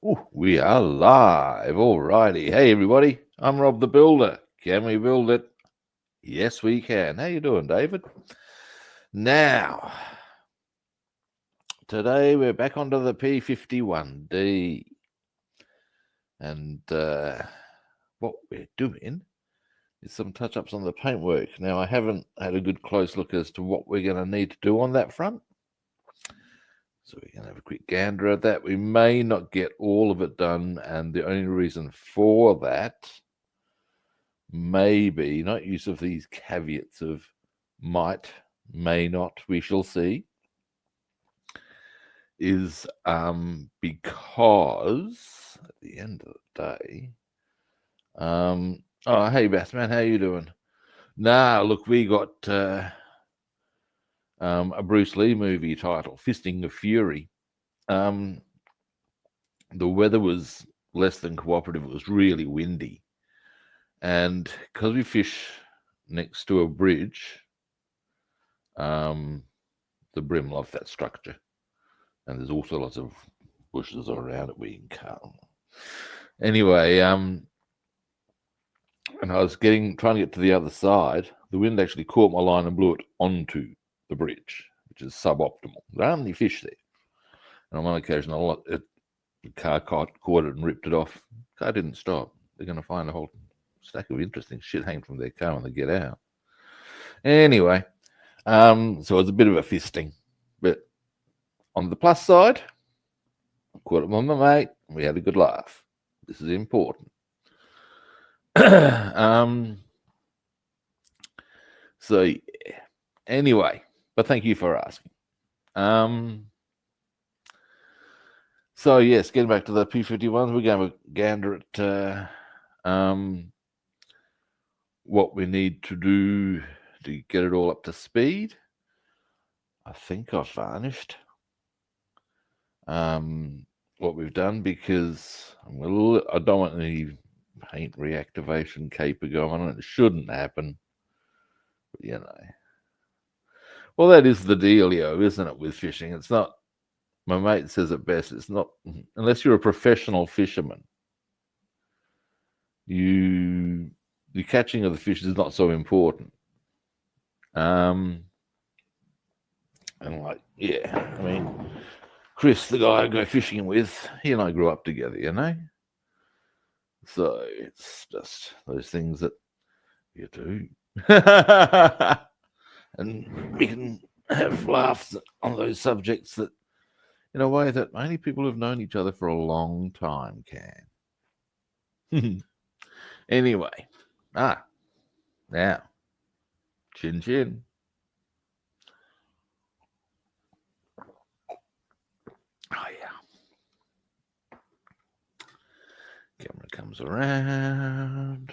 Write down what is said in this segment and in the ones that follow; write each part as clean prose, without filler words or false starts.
Ooh, we are live. Alrighty. Hey, everybody. I'm Rob the Builder. Can we build it? Yes, we can. How you doing, David? Now, today we're back onto the P-51D. And what we're doing is some touch-ups on the paintwork. Now, I haven't had a good close look as to what we're going to need to do on that front. So we're going to have a quick gander at that. We may not get all of it done, and the only reason for that may be not use of these caveats of might, may not, we shall see, is because at the end of the day, oh, hey, Bassman, how you doing? Nah, look, we got a Bruce Lee movie title, Fisting of Fury. The weather was less than cooperative. It was really windy. And because we fish next to a bridge, the brim love that structure. And there's also lots of bushes around it we can cut. Anyway, and I was trying to get to the other side. The wind actually caught my line and blew it onto the bridge, which is suboptimal. There aren't any fish there. And on one occasion, the car caught it and ripped it off. The car didn't stop. They're going to find a whole stack of interesting shit hanging from their car when they get out. Anyway, so it was a bit of a fisting. But on the plus side, I caught it with my mate. We had a good laugh. This is important. So, yeah. Anyway, but thank you for asking. So, yes, getting back to the P-51s, we're going to gander at what we need to do to get it all up to speed. I think I've varnished what we've done because I don't want any paint reactivation caper going on. It shouldn't happen, but, you know. Well, that is the dealio, isn't it, with fishing? It's not, my mate says it best, it's not, unless you're a professional fisherman, the catching of the fish is not so important. And like, yeah, I mean, Chris, the guy I go fishing with, he and I grew up together, you know? So it's just those things that you do. And we can have laughs on those subjects that, in a way that only people who've known each other for a long time can. Anyway, now, chin chin. Oh, yeah. Camera comes around.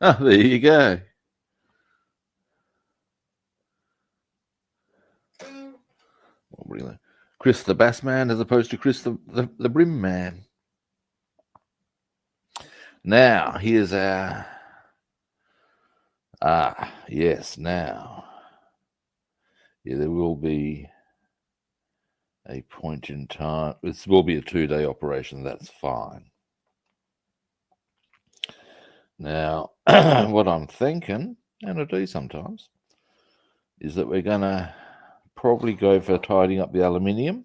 Oh, there you go. Really, Chris the Bass Man as opposed to Chris the Brim Man. Now, here's our... yes, now. Yeah, there will be a point in time. This will be a 2-day operation. That's fine. Now, what I'm thinking, and I do sometimes, is that we're going to probably go for tidying up the aluminium.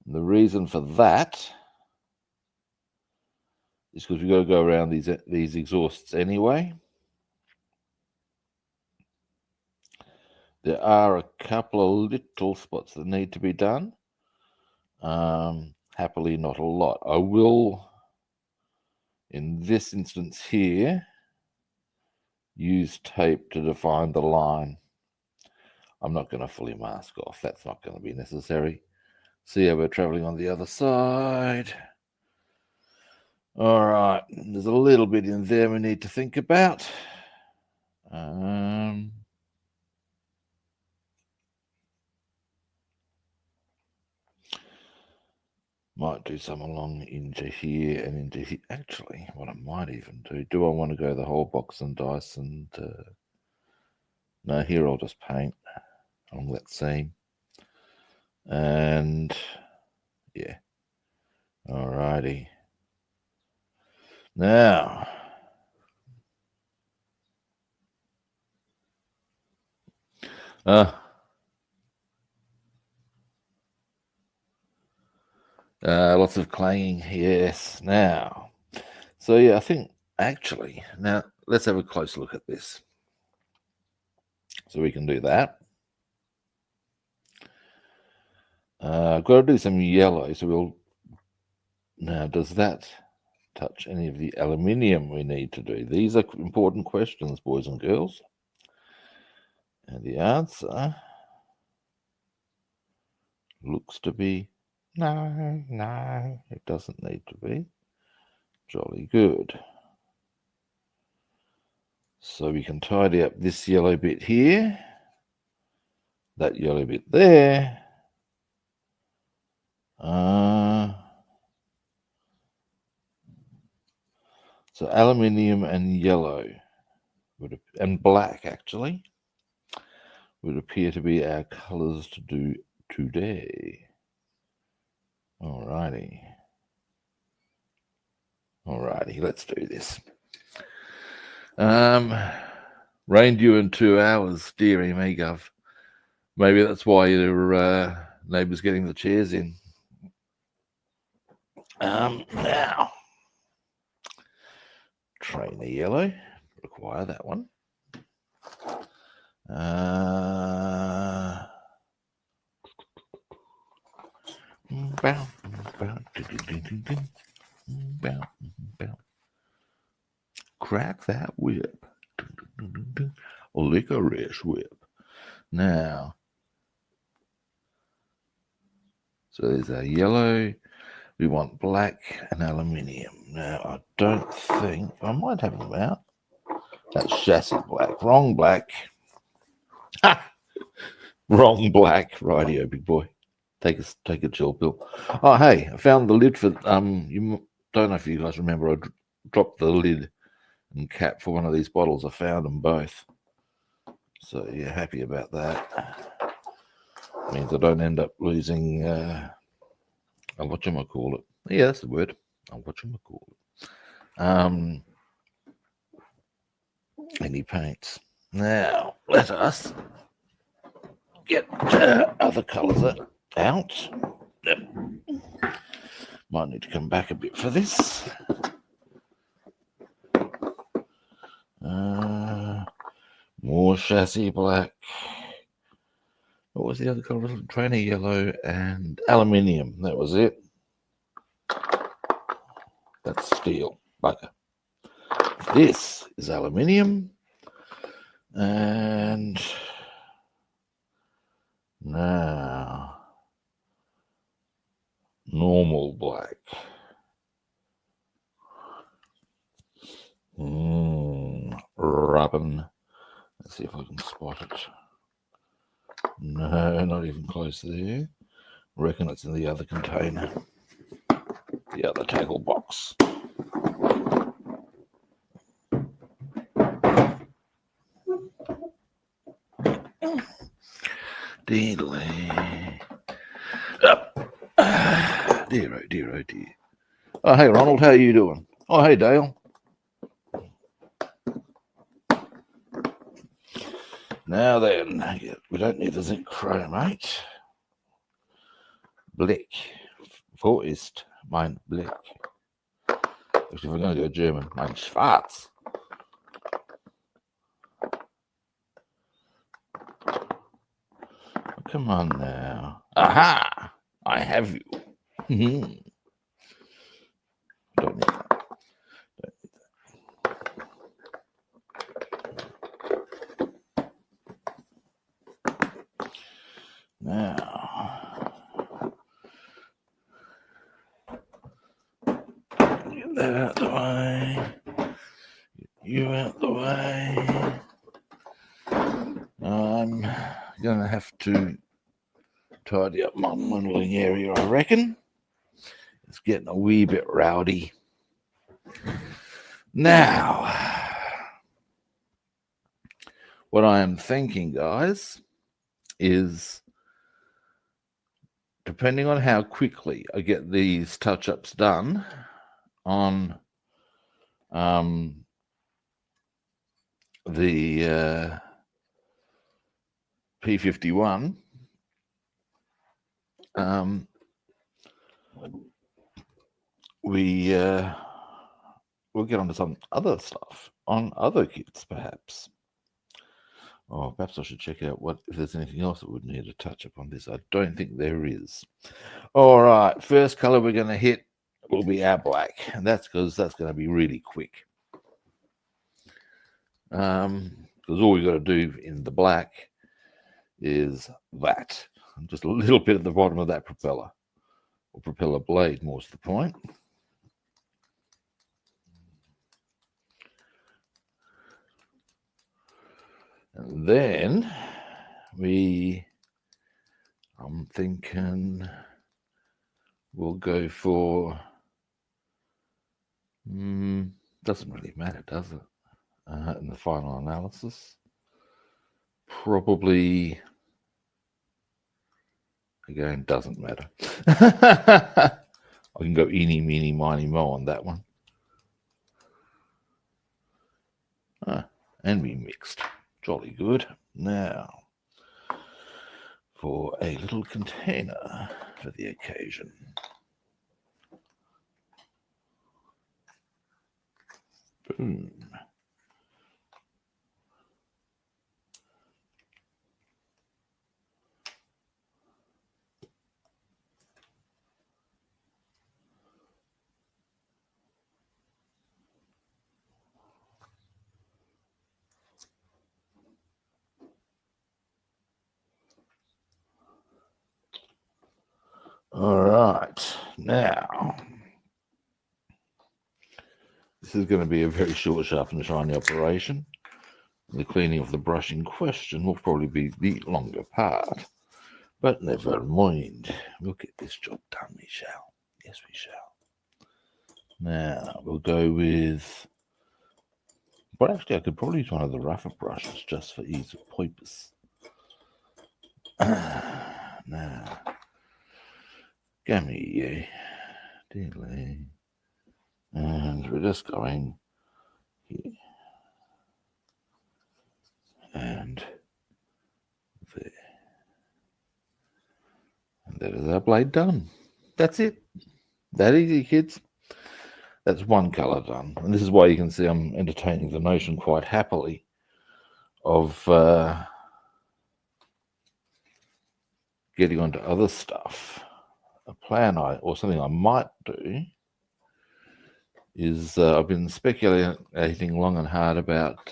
And the reason for that is because we've got to go around these exhausts anyway. There are a couple of little spots that need to be done. Happily, not a lot. I will, in this instance here, use tape to define the line. I'm not going to fully mask off. That's not going to be necessary. See how we're traveling on the other side. All right. There's a little bit in there we need to think about. Might do some along into here and into here. Actually, what I might even do I want to go the whole box and dice and... no, here I'll just paint along that seam. And, yeah, righty. Now, lots of clanging, yes. Now, so yeah, I think actually, now let's have a close look at this. So we can do that. I've got to do some yellow, so we'll, now does that touch any of the aluminium we need to do? These are important questions, boys and girls. And the answer looks to be no, it doesn't need to be. Jolly good. So we can tidy up this yellow bit here, that yellow bit there. So aluminium and yellow and black actually would appear to be our colours to do today. Alrighty, let's do this. Rain due in 2 hours, dearie me, Gov. Maybe that's why your neighbour's getting the chairs in. Now, trainer yellow, require that one. Crack that whip. Licorice whip. Now, so there's our yellow. We want black and aluminium. Now, I don't think, I might have them out. That's chassis black. Wrong black. Ha! Wrong black. Rightio, big boy. Take a chill pill. Oh, hey, I found the lid for, you don't know if you guys remember, I dropped the lid and cap for one of these bottles. I found them both. So, yeah, happy about that. Means I don't end up losing, whatchamacallit. Yeah, that's the word. Whatchamacallit. Any paints. Now, let us get other colours out. Yep. Might need to come back a bit for this. More chassis black. What was the other colour? Trainer yellow and aluminium. That was it. That's steel. Bugger. This is aluminium. And now normal black. Rubbin. Let's see if I can spot it. No, not even close there. Reckon it's in the other container. The other tackle box. Dearly. Up. Dear, oh dear, oh dear. Oh, hey, Ronald, how are you doing? Oh, hey, Dale. Now then, we don't need the zinc chromate. Black. Wo ist mein Black? Actually, we're going to go German. Mein Schwarz. Come on now. Aha! I have you. Don't need that. Now, get that out the way. Get you out the way. I'm going to have to tidy up my modelling area, I reckon. It's getting a wee bit rowdy. Now, what I am thinking, guys, is depending on how quickly I get these touch-ups done on the P-51, we'll get onto some other stuff on other kits, perhaps. Oh, perhaps I should check out if there's anything else that would need a touch up on this. I don't think there is. All right, first color we're going to hit will be our black, and that's because that's going to be really quick. Because all we've got to do in the black is that, just a little bit at the bottom of that propeller, or propeller blade, more to the point. And then I'm thinking we'll go for, doesn't really matter, does it? In the final analysis, probably, again, doesn't matter. I can go eeny, meeny, miny, mo on that one. And we mixed. Jolly good. Now, for a little container for the occasion. Boom. All right, now, this is going to be a very short, sharp and shiny operation. The cleaning of the brush in question will probably be the longer part, but never mind. We'll get this job done, we shall. Yes, we shall. Now, we'll go with, but actually I could probably use one of the rougher brushes just for ease of purpose. Now, give me delay, and we're just going here and there, and that is our blade done. That's it. That easy, kids. That's one color done, and this is why you can see I'm entertaining the notion quite happily of getting onto other stuff. A plan or something I might do is I've been speculating long and hard about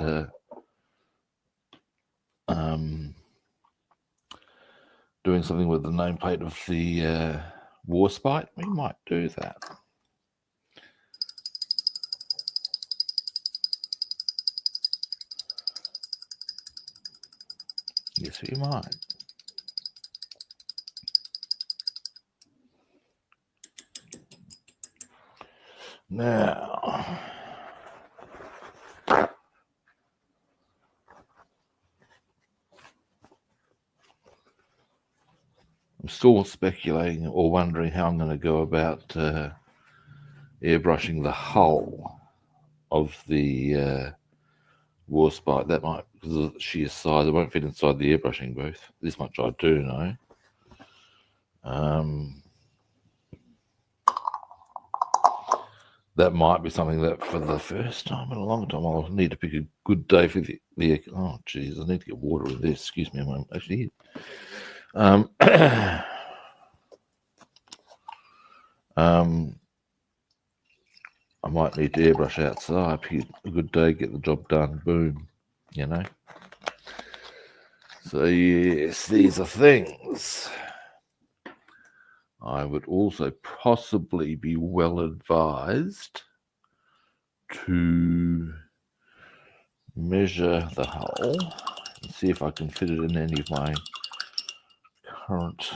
doing something with the nameplate of the Warspite. We might do that. Yes, we might. Now, I'm still speculating or wondering how I'm going to go about airbrushing the hull of the Warspite. That might, because of the sheer size, it won't fit inside the airbrushing booth. This much I do know. That might be something that for the first time in a long time I'll need to pick a good day for the oh geez, I need to get water in this. Excuse me a moment. Actually, I might need to airbrush outside, pick a good day, get the job done, boom, you know. So yes, these are things. I would also possibly be well advised to measure the hull and see if I can fit it in any of my current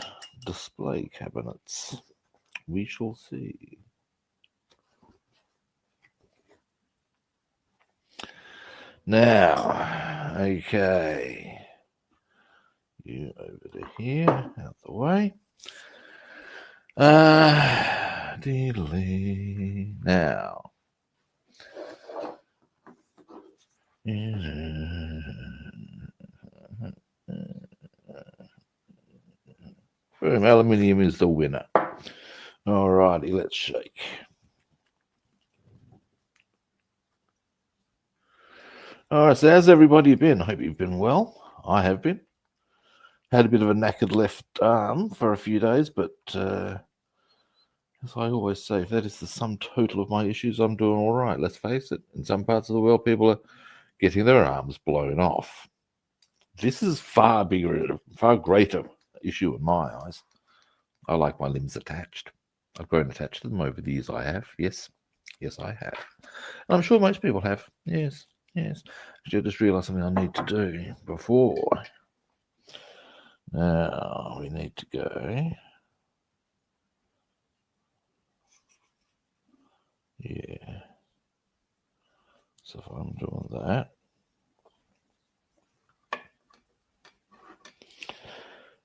display cabinets. We shall see. Now, okay, you over to here, out the way. Now. Aluminium is the winner. Alrighty, let's shake. Alright, so how's everybody been? I hope you've been well. I have been. Had a bit of a knackered left arm for a few days, but as I always say, if that is the sum total of my issues, I'm doing all right. Let's face it, in some parts of the world, people are getting their arms blown off. This is far bigger, far greater issue in my eyes. I like my limbs attached. I've grown attached to them over the years. I have. Yes, I have. And I'm sure most people have. Yes. Actually, I just realised something I need to do before. Now we need to go. Yeah. So if I'm doing that.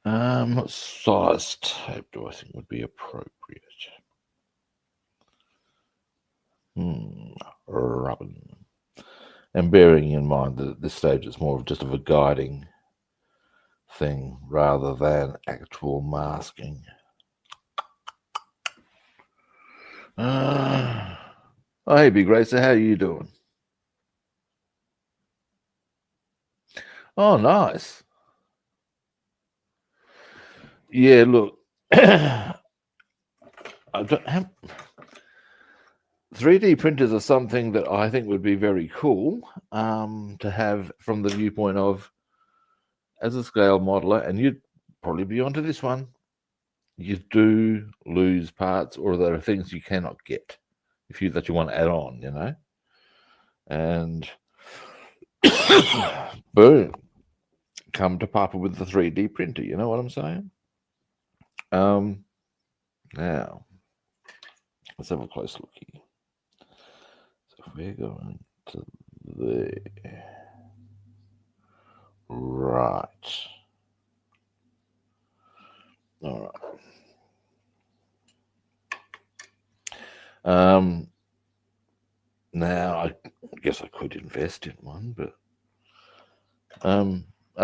What size tape do I think would be appropriate? Rubbing. And bearing in mind that at this stage it's more of just of a guiding thing rather than actual masking. Hey, Big Racer, how are you doing? Oh, nice. Yeah, look, I don't have 3D printers are something that I think would be very cool to have from the viewpoint of as a scale modeler, and you'd probably be onto this one. You do lose parts, or there are things you cannot get that you want to add on, you know. And boom, come to papa with the 3D printer. You know what I'm saying? Now let's have a close look here. So if we're going to there, right. All right. Now I guess I could invest in one, but are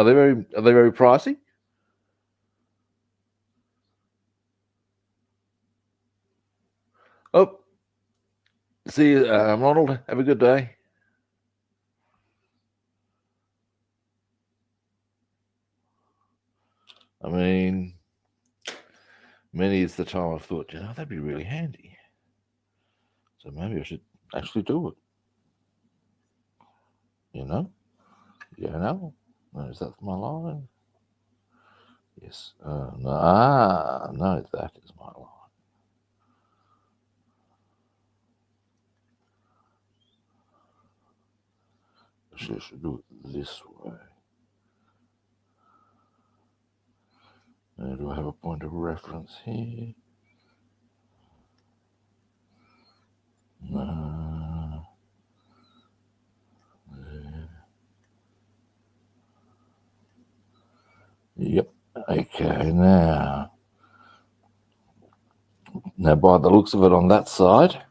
they very pricey? Oh, see you, Ronald. Have a good day. I mean, many is the time I've thought, you know, that'd be really handy. So maybe I should actually do it. You know? No, is that my line? Yes. No. No, that is my line. Actually, I should do it this way. Do I have a point of reference here? No. Yep. Okay, now by the looks of it on that side,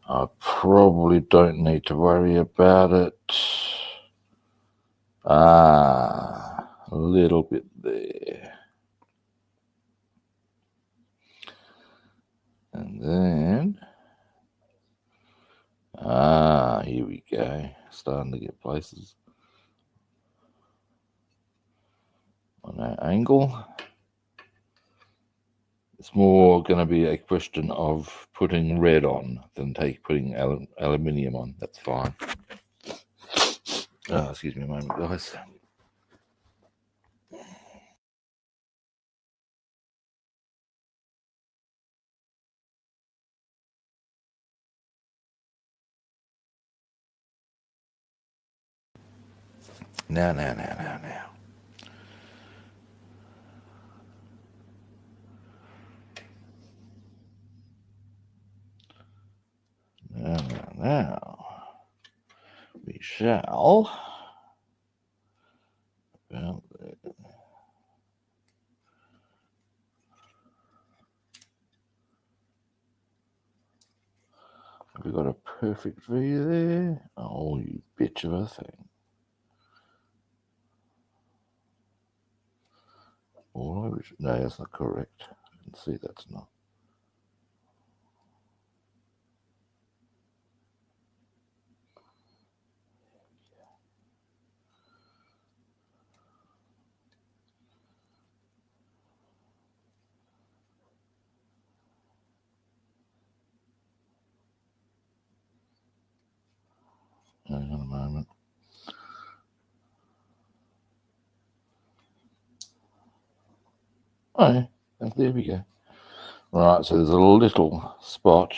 I probably don't need to worry about it. A little bit there. And then, here we go. Starting to get places on that angle. It's more going to be a question of putting red on than putting aluminium on. That's fine. Excuse me a moment, guys. Now. Now. We shall. Well, Have we got a perfect view there? Oh, you bitch of a thing. No, that's not correct. I can see that's not. Hang on a moment. Oh, yeah. There we go. Right, so there's a little spot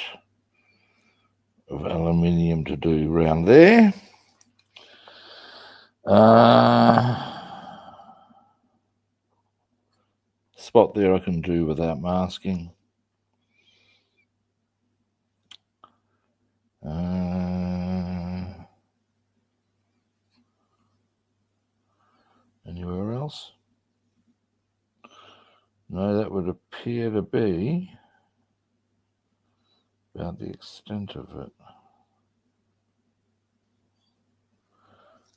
of aluminium to do around there. Spot there I can do without masking. Anywhere else? No, that would appear to be about the extent of it.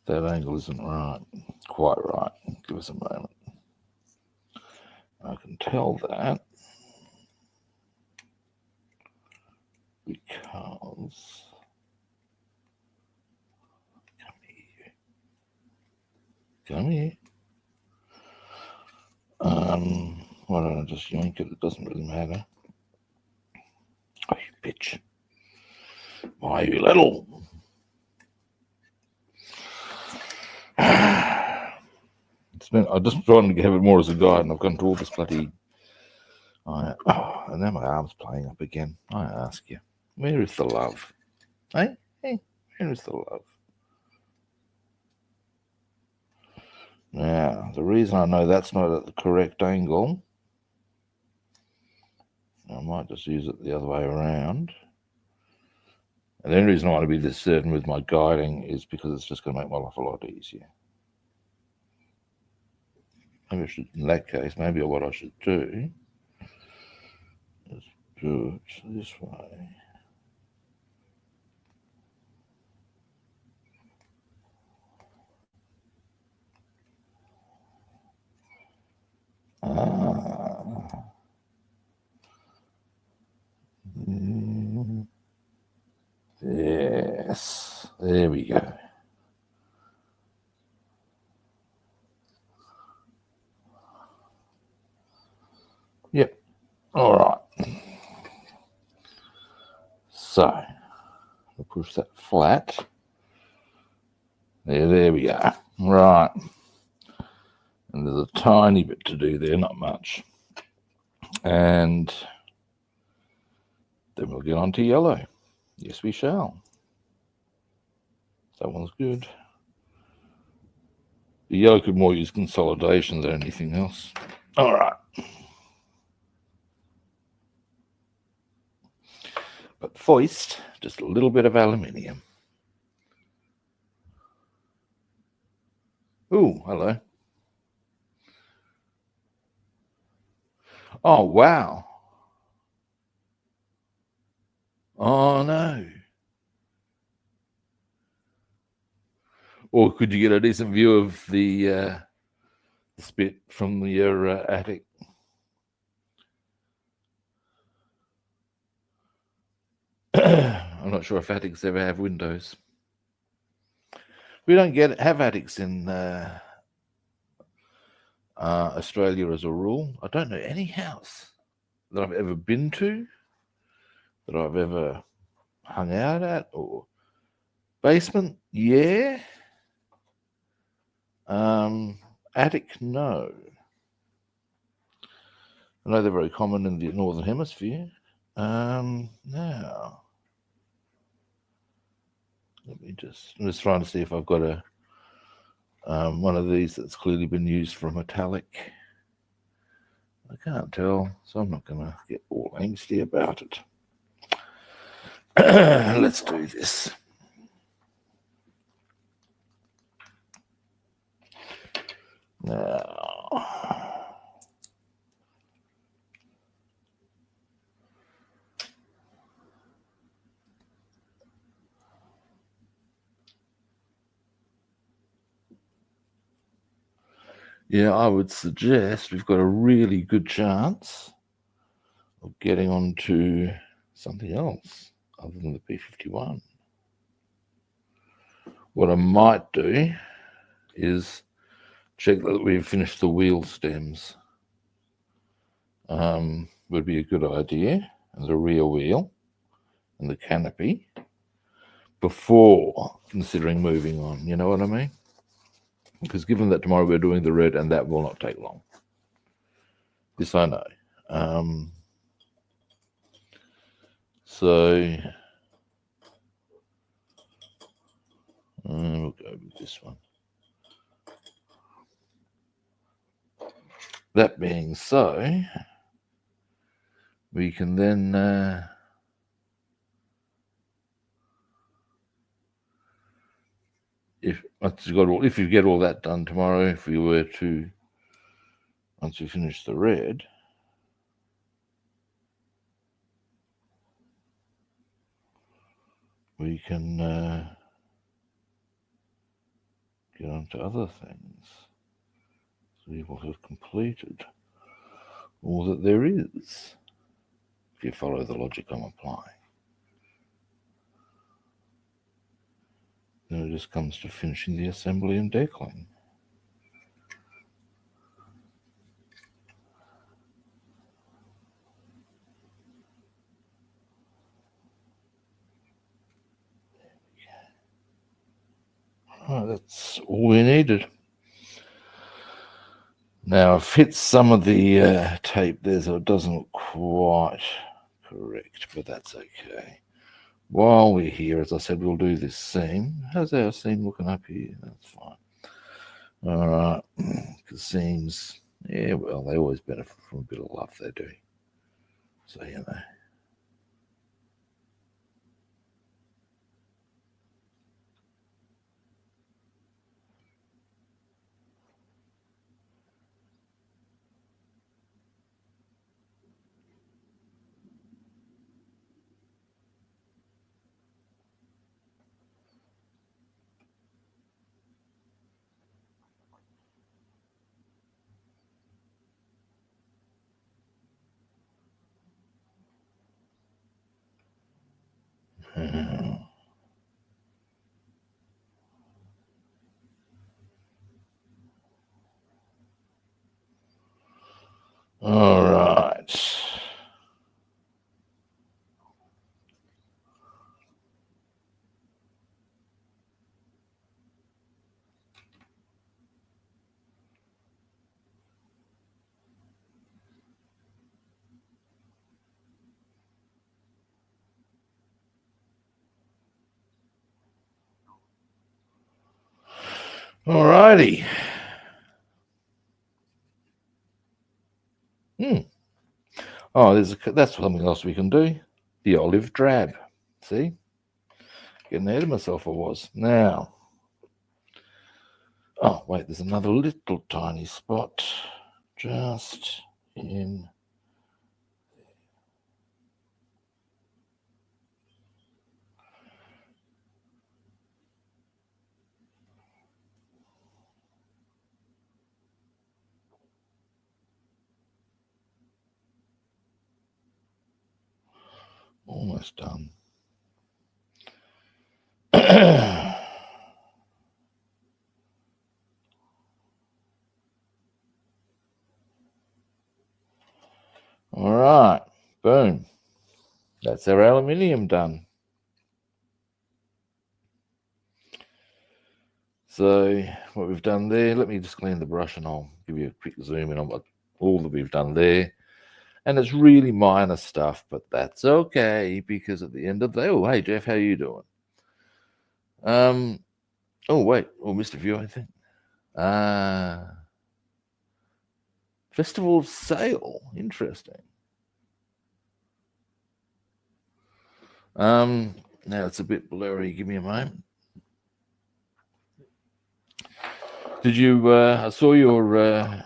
That angle isn't right, quite right. Give us a moment. I can tell that because come here. Why don't I just yank it? It doesn't really matter. Oh, you bitch. Why, you little. I just trying to have it more as a guide, and I've gone to all this bloody. And now my arm's playing up again. I ask you, where is the love? Hey, where is the love? Now, the reason I know that's not at the correct angle, I might just use it the other way around. And the only reason I want to be this certain with my guiding is because it's just going to make my life a lot easier. Maybe I should, in that case, maybe what I should do is do it this way. Yes, there we go. Yep, all right. So, I'll push that flat. There we go. Right. And there's a tiny bit to do there, not much. And then we'll get on to yellow. Yes, we shall. That one's good. The yellow could more use consolidation than anything else. All right. But foist, just a little bit of aluminium. Ooh, hello. Oh, wow. Oh, no. Or could you get a decent view of the spit from your attic? I'm not sure if attics ever have windows. We don't have attics in Australia as a rule. I don't know any house that I've ever been to, that I've ever hung out at, or basement, yeah. Attic, no. I know they're very common in the Northern Hemisphere. Now, I'm just trying to see if I've got a one of these that's clearly been used for a metallic. I can't tell, so I'm not going to get all angsty about it. Let's do this. Now, Yeah, I would suggest we've got a really good chance of getting onto something else other than the P-51. What I might do is check that we've finished the wheel stems. Would be a good idea, and the rear wheel and the canopy before considering moving on. You know what I mean? Because given that tomorrow we're doing the red, and that will not take long. This I know. So we'll go with this one. That being so, we can then if you get all that done tomorrow, if we were to, once we finish the red, we can get on to other things. See what is completed, all that there is, if you follow the logic I'm applying. Then it just comes to finishing the assembly and deckling. Oh, that's all we needed. Now I've hit some of the tape there, so it doesn't look quite correct, but that's okay. While we're here, as I said, we'll do this seam. How's our seam looking up here? That's fine. All right, because seams, yeah, well, they always benefit from a bit of love, they do. So, you know. All right. All righty. Oh, that's something else we can do. The olive drab. See? Getting ahead of myself I was. Now. Oh, wait, there's another little tiny spot. Just in. Almost done. All right, boom. That's our aluminium done. So what we've done there, let me just clean the brush and I'll give you a quick zoom in on what all that we've done there. And it's really minor stuff, but that's okay because at the end of the day, oh, hey, Jeff, how you doing? Oh, wait, missed a few, I think. Festival sale, interesting. Now it's a bit blurry. Give me a moment. Did you? I saw your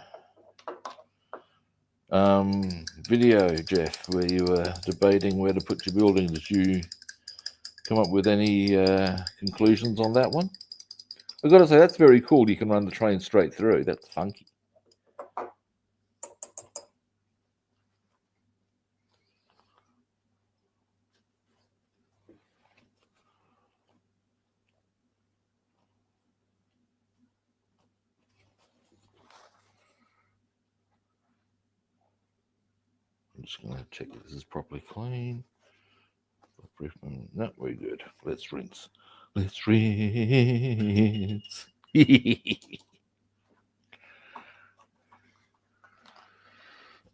video, Jeff, where you were debating where to put your building. Did you come up with any conclusions on that one? I've got to say that's very cool. You can run the train straight through. That's funky. I'm just going to check if this is properly clean. No, we're good. Let's rinse. Let's rinse.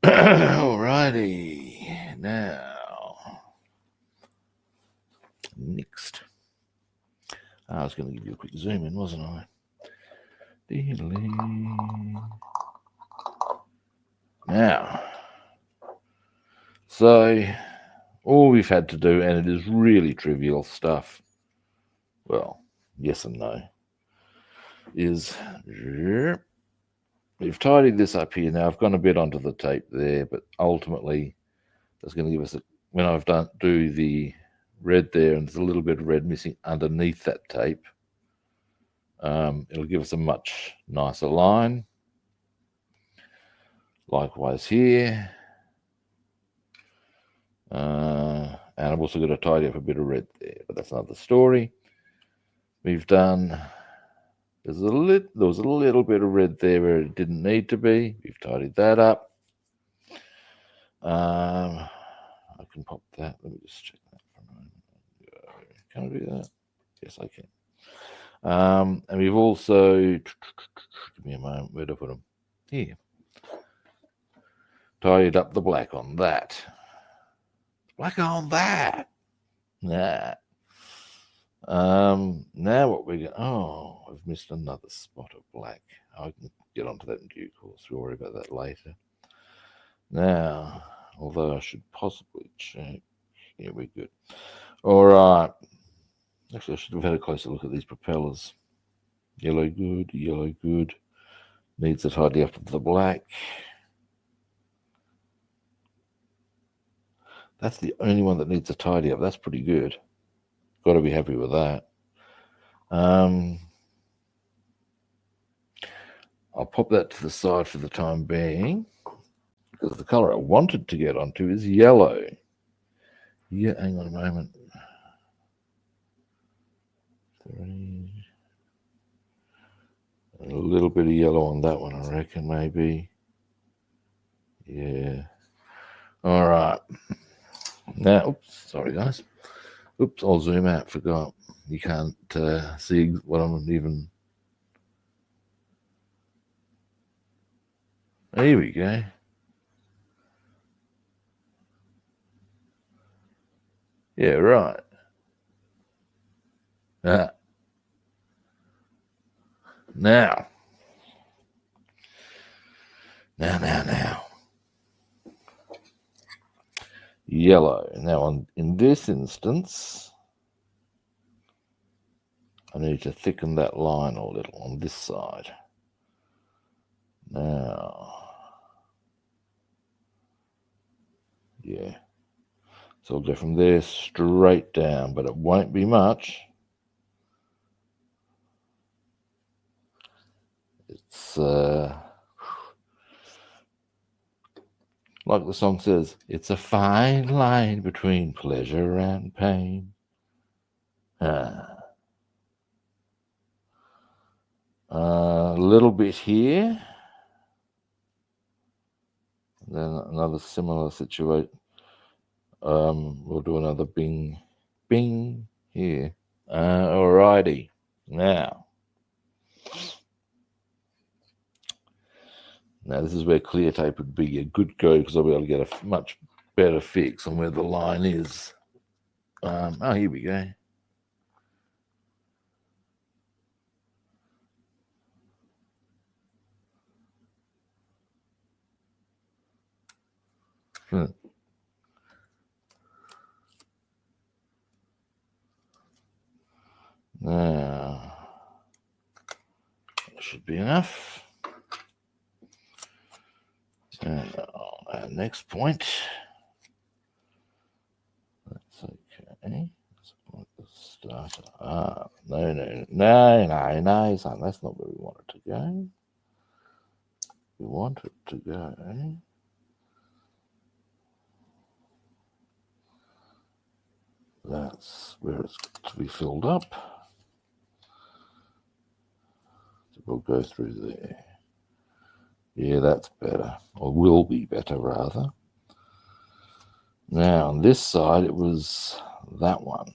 Alrighty. Now, next. I was going to give you a quick zoom in, wasn't I? Now, so all we've had to do, and it is really trivial stuff, well, yes and no, is we've tidied this up here. Now I've gone a bit onto the tape there, but ultimately that's going to give us when I've do the red there, and there's a little bit of red missing underneath that tape, it'll give us a much nicer line. Likewise here. And I've also got to tidy up a bit of red there, but that's another story. We've done, there was a little bit of red there where it didn't need to be. We've tidied that up. I can pop that. Let me just check that for a moment. Can I do that? Yes, I can. And we've also, give me a moment, where to put them? Here. Tidied up the black on that. Black on that. Nah. Now what we got? Oh, I've missed another spot of black. I can get onto that in due course. We'll worry about that later. Now, although I should possibly check. Yeah, we're good. All right. Actually, I should have had a closer look at these propellers. Yellow good, yellow good. Needs a tidy up of the black. That's the only one that needs a tidy up. That's pretty good. Got to be happy with that. I'll pop that to the side for the time being, because the color I wanted to get onto is yellow. Yeah, hang on a moment. A little bit of yellow on that one, I reckon, maybe. Yeah. All right. Now, oops, sorry guys. Oops, I'll zoom out. Forgot. You can't see what I'm even. There we go. Yeah, right. Now. Yellow. Now, in this instance, I need to thicken that line a little on this side. Now, yeah. So I'll go from there straight down, but it won't be much. It's like the song says, it's a fine line between pleasure and pain. A little bit here. Then another similar situation. We'll do another bing, bing here. Alrighty. Now, this is where clear tape would be a good go, because I'll be able to get a much better fix on where the line is. Here we go. Now, that should be enough. Our next point. That's okay. Let's start. No, son, that's not where we want it to go. We want it to go. That's where it's to be filled up. So we'll go through there. Yeah, that's better, or will be better rather. Now, on this side, it was that one.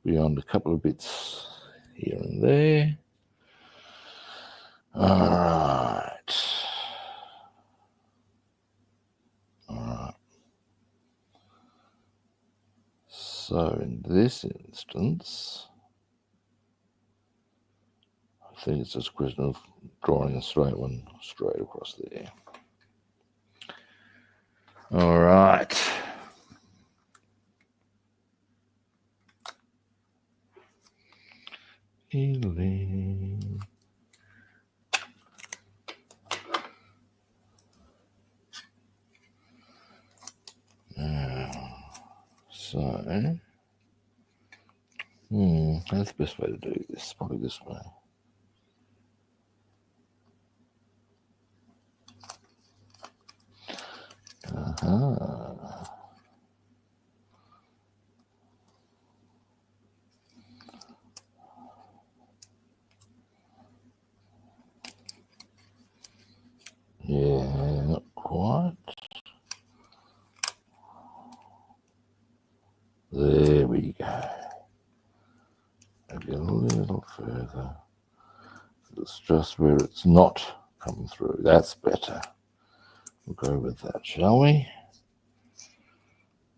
Beyond a couple of bits here and there. All right. So in this instance, I think it's just a question of drawing a straight one straight across there. All right. So, that's the best way to do this. Probably this way. Yeah, not quite. There we go. Maybe a little further. It's just where it's not coming through. That's better. We'll go with that, shall we?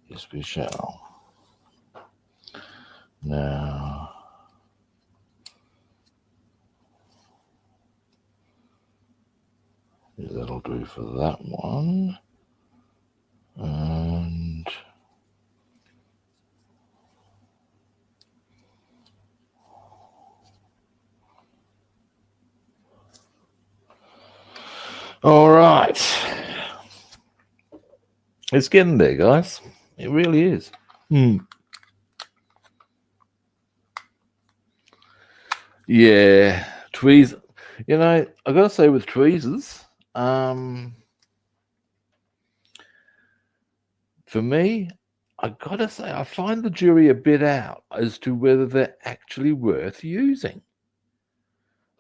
Yes, we shall. Now, that'll do for that one. And all right. It's getting there, guys. It really is. Yeah, tweez. You know, I gotta say with tweezers, for me, I gotta say I find the jury a bit out as to whether they're actually worth using.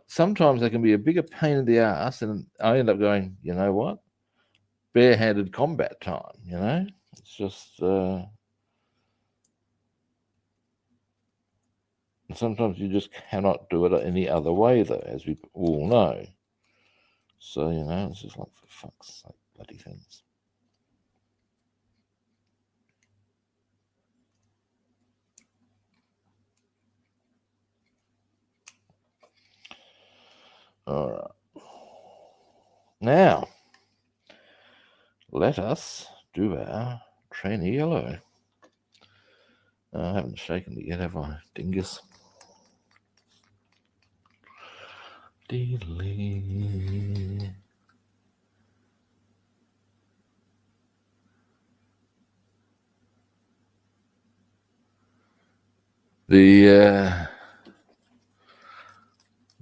Sometimes they can be a bigger pain in the ass, and I end up going, you know what? Barehanded combat time, you know? It's just sometimes you just cannot do it any other way, though, as we all know. So, you know, it's just like, for fuck's sake, bloody things. All right. Now, let us do our trainee yellow. I haven't shaken it yet, have I, dingus? The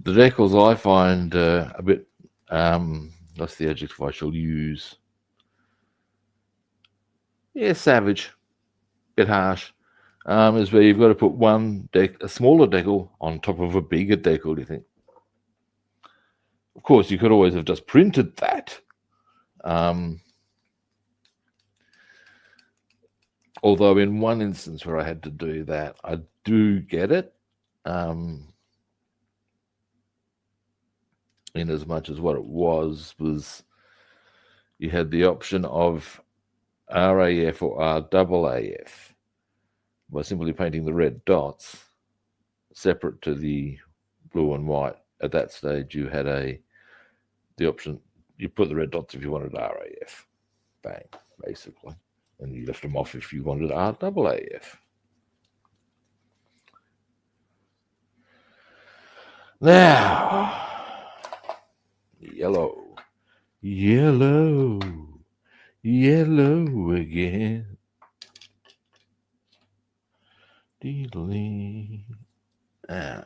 decals I find a bit, that's the adjective I shall use. Yeah, savage, bit harsh. Is where you've got to put a smaller decal on top of a bigger decal, do you think? Of course, you could always have just printed that. Although in one instance where I had to do that, I do get it. In as much as what it was you had the option of RAF or RAAF by simply painting the red dots separate to the blue and white. At that stage, you had the option, you put the red dots if you wanted RAF, bang, basically, and you left them off if you wanted RAAF. Now, yellow again. Now,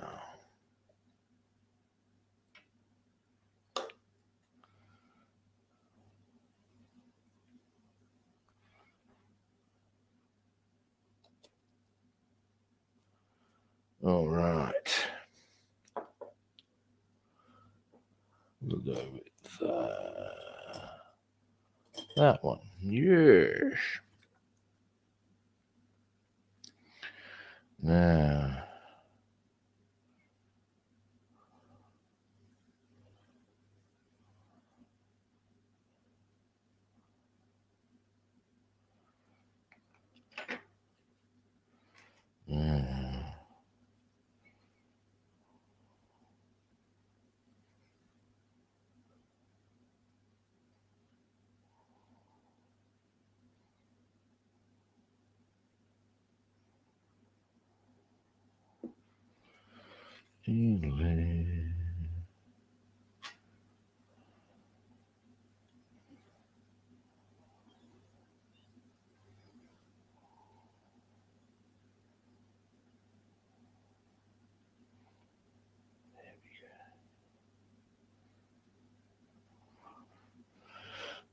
all right. We'll go with That one. Yes. Now.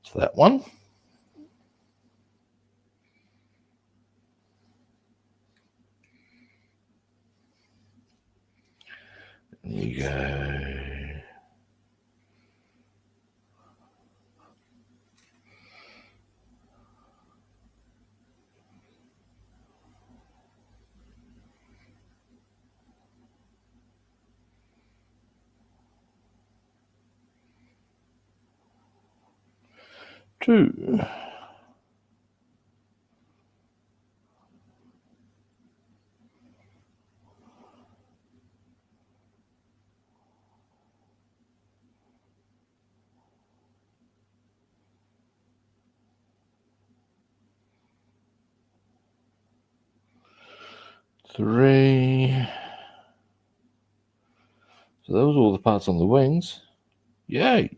So that one. There you go. Two. Three. So those are all the parts on the wings. Yay.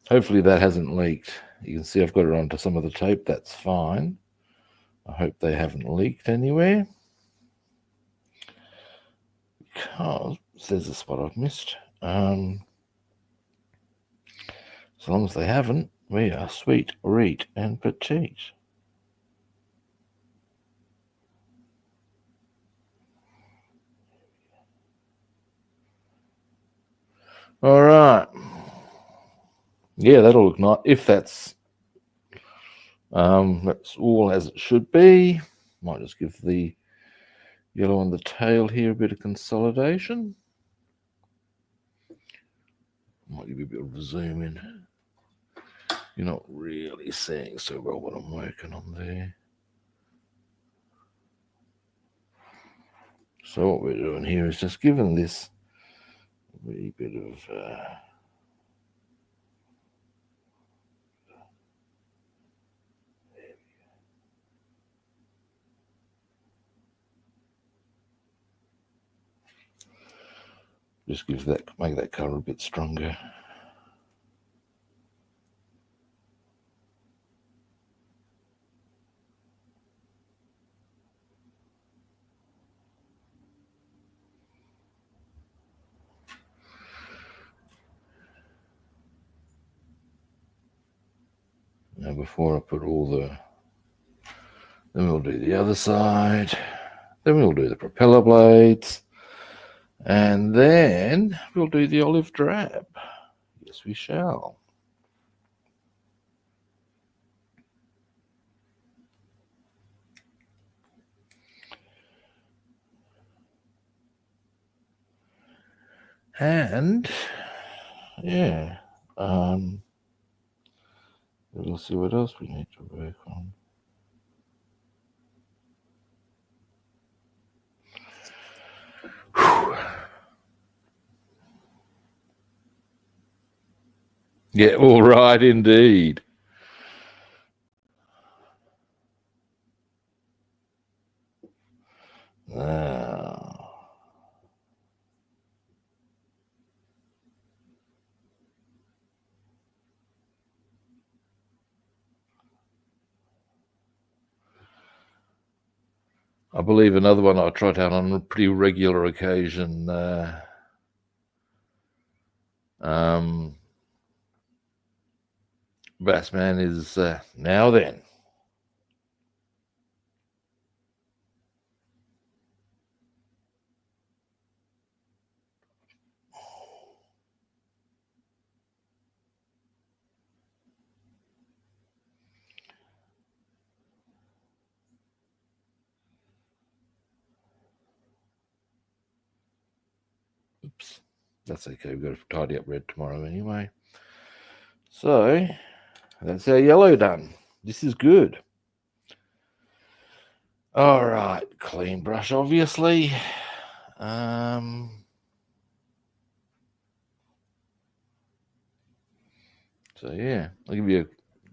Hopefully that hasn't leaked. You can see I've got it onto some of the tape. That's fine. I hope they haven't leaked anywhere. Because there's a spot I've missed. As long as they haven't, we are sweet, reet, and petite. All right. Yeah, that'll look nice. If that's all as it should be. Might just give the yellow on the tail here a bit of consolidation. Might give you a bit of a zoom in. You're not really seeing so well what I'm working on there. So what we're doing here is just giving this a wee bit of just gives that, make that colour a bit stronger. Now before I put all the, then we'll do the other side, then we'll do the propeller blades, and then we'll do the olive drab. Yes, we shall. And yeah, we'll see what else we need to work on. Whew. Yeah, all right, indeed. I believe another one I trot out on a pretty regular occasion. Bassman is Now Then. That's okay. We've got to tidy up red tomorrow anyway. So that's our yellow done. This is good. All right, clean brush, obviously. So yeah, I'll give you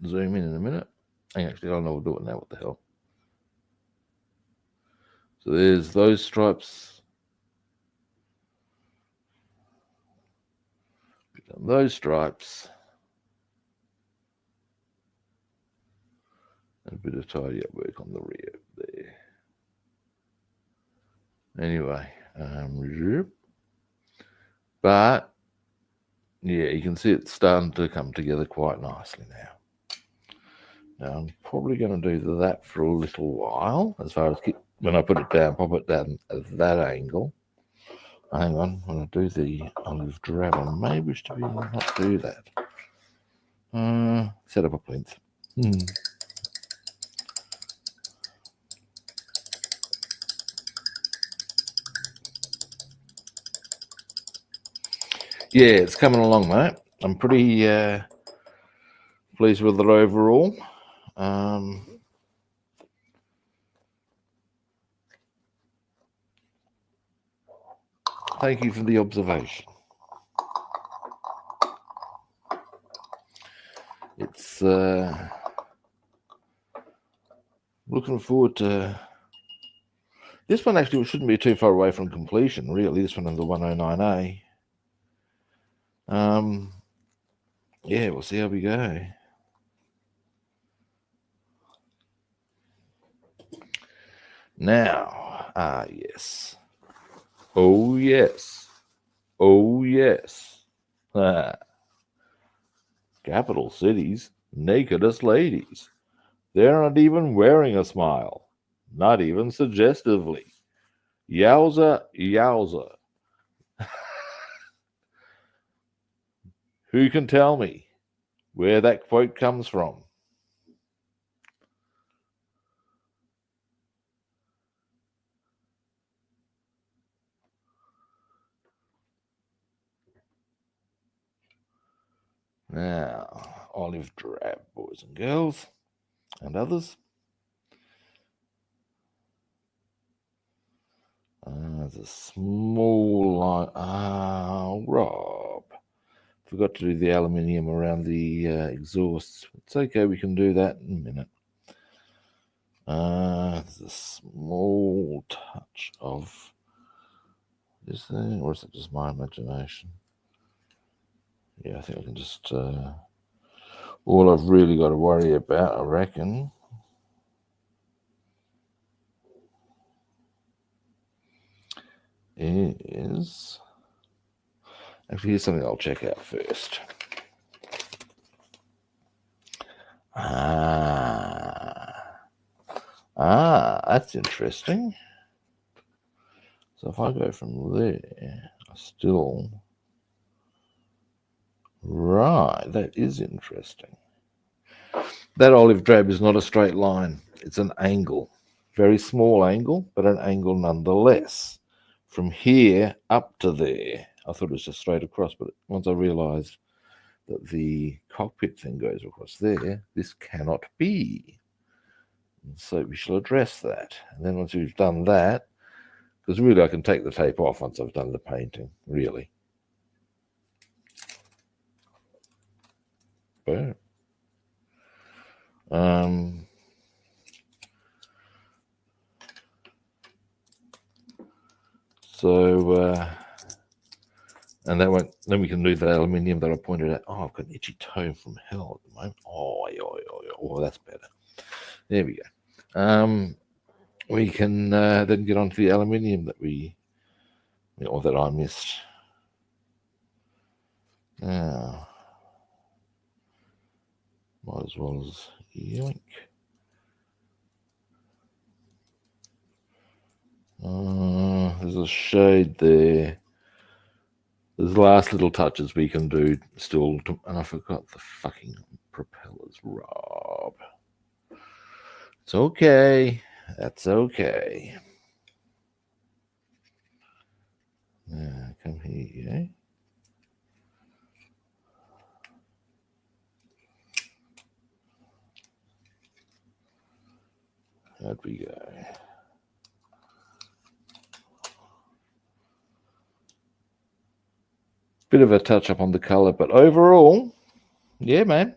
a zoom in a minute. Actually, I don't know we'll do it now. What the hell? So there's those stripes. Those stripes. And a bit of tidy up work on the rear there. Anyway, but yeah, you can see it's starting to come together quite nicely now. Now I'm probably going to do that for a little while. As far as when I put it down, pop it down at that angle. Hang on, when I do the olive drab, I may wish to not do that. Set up a plinth. Yeah, it's coming along, mate. I'm pretty pleased with it overall. Thank you for the observation. It's looking forward to this one. Actually, shouldn't be too far away from completion, really. This one on the 109A. Yeah, we'll see how we go. Now, yes. Oh, yes. Oh, yes. Capital cities, nakedest ladies. They're not even wearing a smile. Not even suggestively. Yowza, yowza. Who can tell me where that quote comes from? Now, olive drab, boys and girls, and others. There's a small line. Rob. Forgot to do the aluminium around the exhausts. It's okay, we can do that in a minute. There's a small touch of this thing, or is it just my imagination? Yeah, I think I can just. All I've really got to worry about, I reckon, is. Actually, here's something I'll check out first. That's interesting. So if I go from there, I still. Right, that is interesting. That olive drab is not a straight line. It's an angle. Very small angle, but an angle nonetheless. From here up to there. I thought it was just straight across, but once I realized that the cockpit thing goes across there, this cannot be. And so we shall address that. And then once we've done that, because really I can take the tape off once I've done the painting, really. Boom. And that won't, then we can do the aluminium that I pointed out. Oh, I've got an itchy toe from hell at the moment. Oh, that's better. There we go. We can then get onto the aluminium that that I missed. Now, might as well as yoink. There's a shade there. There's last little touches we can do still. And I forgot the fucking propellers, Rob. It's okay. That's okay. Come here, yeah. How'd we go? Bit of a touch up on the color, but overall, yeah, man.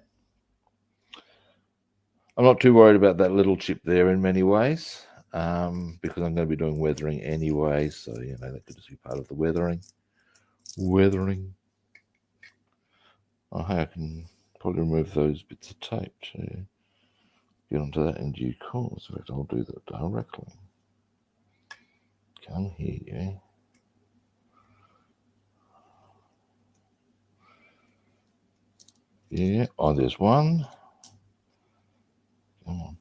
I'm not too worried about that little chip there in many ways, because I'm going to be doing weathering anyway, so, that could just be part of the weathering. Oh, hey, I can probably remove those bits of tape to get onto that in due course. In fact, I'll do that directly. Come here. Yeah, oh, there's one. Come on.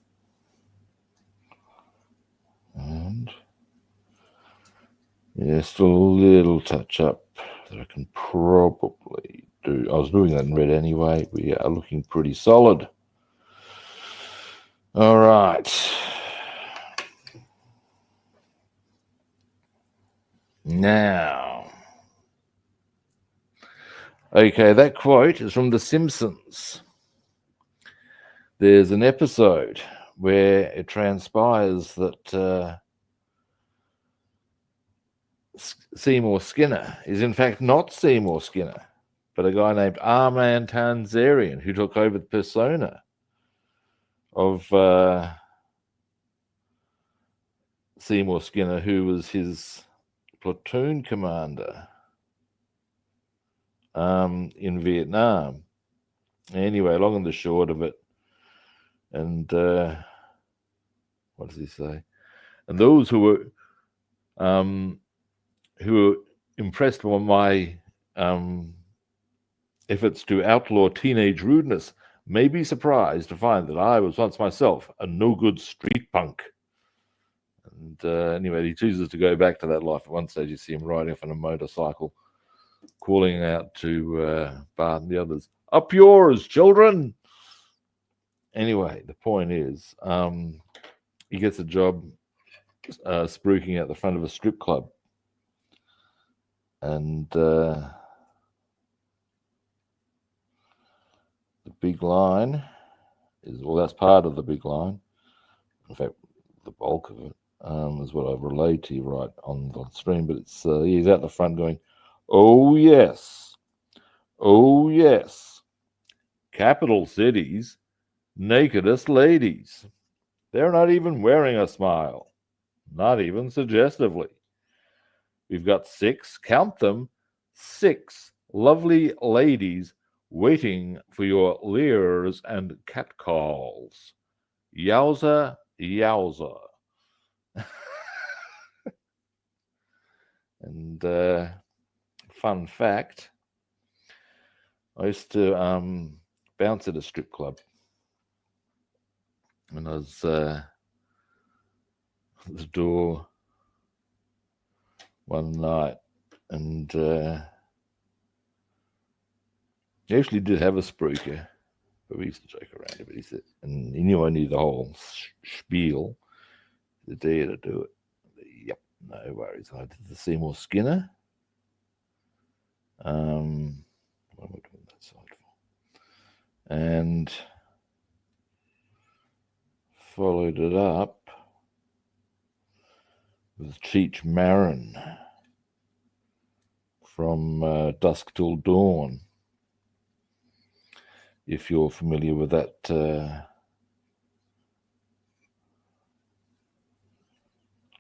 And yeah, still a little touch up that I can probably do. I was doing that in red anyway. We are looking pretty solid. All right. Now, okay, that quote is from The Simpsons. There's an episode where it transpires that Seymour Skinner is in fact not Seymour Skinner, but a guy named Arman Tanzarian who took over the persona of Seymour Skinner, who was his platoon commander in Vietnam. Anyway, long and the short of it, and what does he say? And those who were impressed by my efforts to outlaw teenage rudeness may be surprised to find that I was once myself a no-good street punk. And anyway, he chooses to go back to that life. At one stage, you see him riding off on a motorcycle, calling out to Bart and the others, "Up yours, children!" Anyway, the point is, he gets a job spruiking out the front of a strip club. And the big line is, well, that's part of the big line. In fact, the bulk of it is what I've relayed to you right on the stream. But it's he's out the front going, "Oh, yes. Oh, yes. Capital cities, nakedest ladies. They're not even wearing a smile. Not even suggestively. We've got 6, count them, 6 lovely ladies waiting for your leers and catcalls. Yowza, yowza." And fun fact, I used to bounce at a strip club when I was at the door one night, and he actually did have a spruiker, but we used to joke around a bit. He said, and he knew I knew the whole spiel. The dare to do it. Yep, no worries. I did the Seymour Skinner. What am I doing that side for? And followed it up with Cheech Marin from Dusk Till Dawn. If you're familiar with that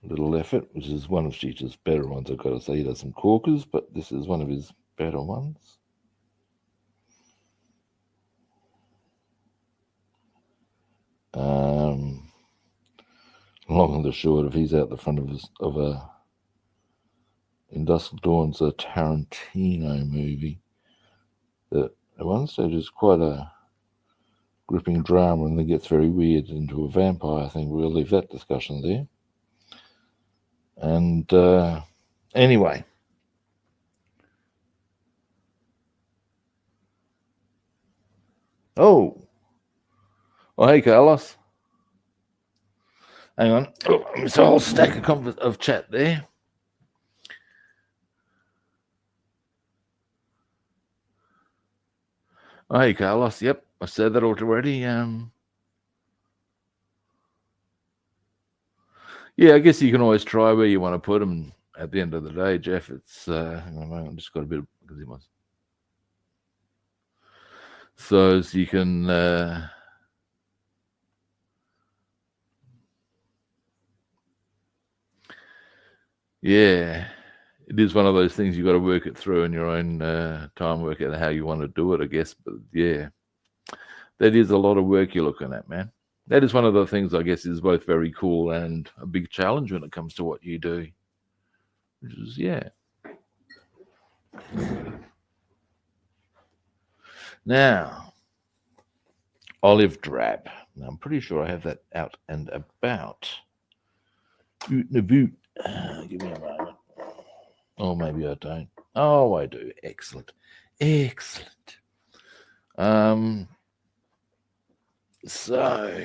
little effort, which is one of Cheech's better ones, I've got to say. He does some corkers, but this is one of his better ones. Long and the short of, he's out the front of a in Dusk Till Dawn's a Tarantino movie that at one stage is quite a gripping drama and then gets very weird into a vampire thing. We'll leave that discussion there. And anyway, oh, hey, Carlos. Hang on. Oh, it's a whole stack of chat there. Oh, hey, Carlos. Yep, I said that already. Yeah, I guess you can always try where you want to put them. At the end of the day, Jeff, it's hang on a moment, I've just got a bit of so as you can yeah, it is one of those things you've got to work it through in your own time, work out how you want to do it, I guess. But yeah, that is a lot of work you're looking at, man. That is one of the things I guess is both very cool and a big challenge when it comes to what you do. Which is yeah. Now, olive drab. Now, I'm pretty sure I have that out and about. Oot and a boot. Give me a moment. Oh, maybe I don't. Oh, I do. Excellent. Excellent. So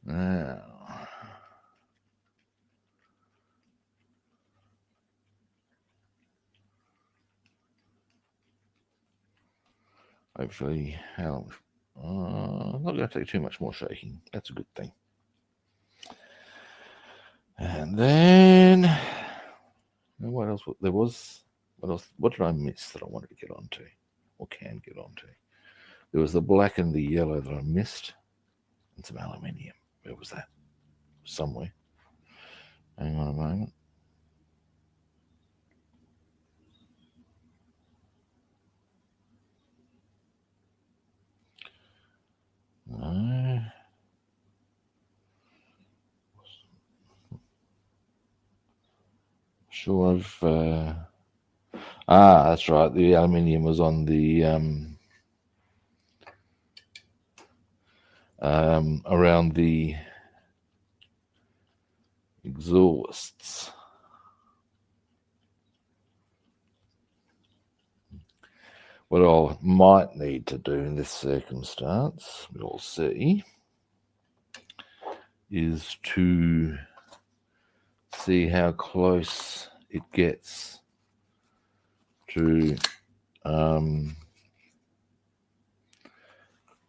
now hopefully how I'm not going to take too much more shaking. That's a good thing. And then what else? There was what else? What did I miss that I wanted to get onto, or can get onto? There was the black and the yellow that I missed, and some aluminium. Where was that? Somewhere. Hang on a moment. No. Sure, that's right. The aluminium was on the around the exhausts. What I might need to do in this circumstance, we'll see, is to see how close it gets to the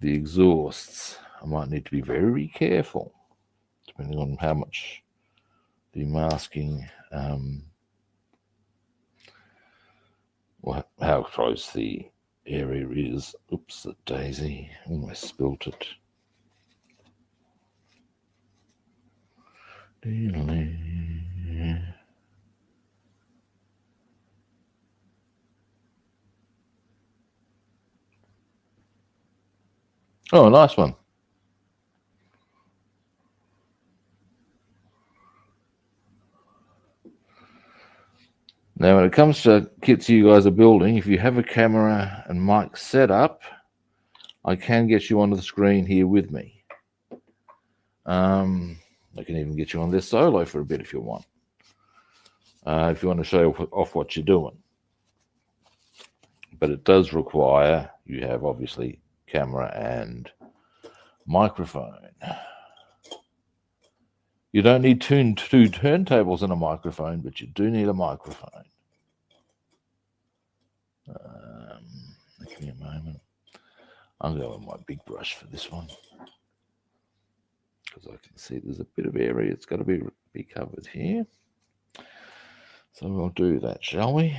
exhausts. I might need to be very careful, depending on how much the masking, or how close the area is. Oops, the daisy, almost spilt it. Oh, nice one. Now, when it comes to kits you guys are building, if you have a camera and mic set up, I can get you onto the screen here with me. I can even get you on this solo for a bit if you want. If you want to show off what you're doing. But it does require you have obviously camera and microphone. You don't need two turntables and a microphone, but you do need a microphone. Give me a moment. I'm going with my big brush for this one, because I can see there's a bit of area it's got to be covered here. So we'll do that, shall we?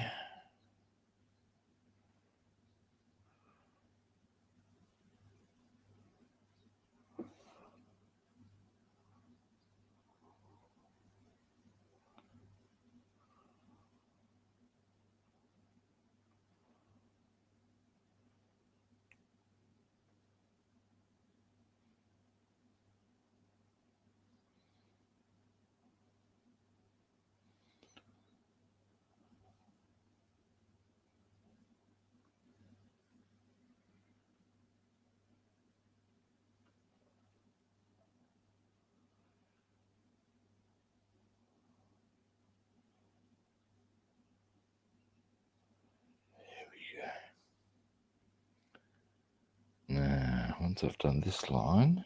Now, once I've done this line,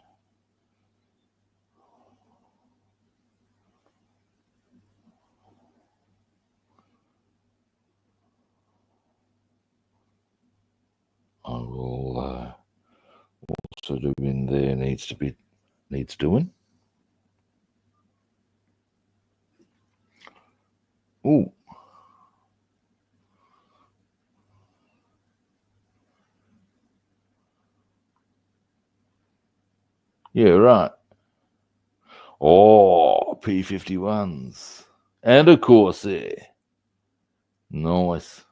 I will sort of in there needs doing. Ooh. Yeah, right. Oh, P-51s. And a Corsair. Nice.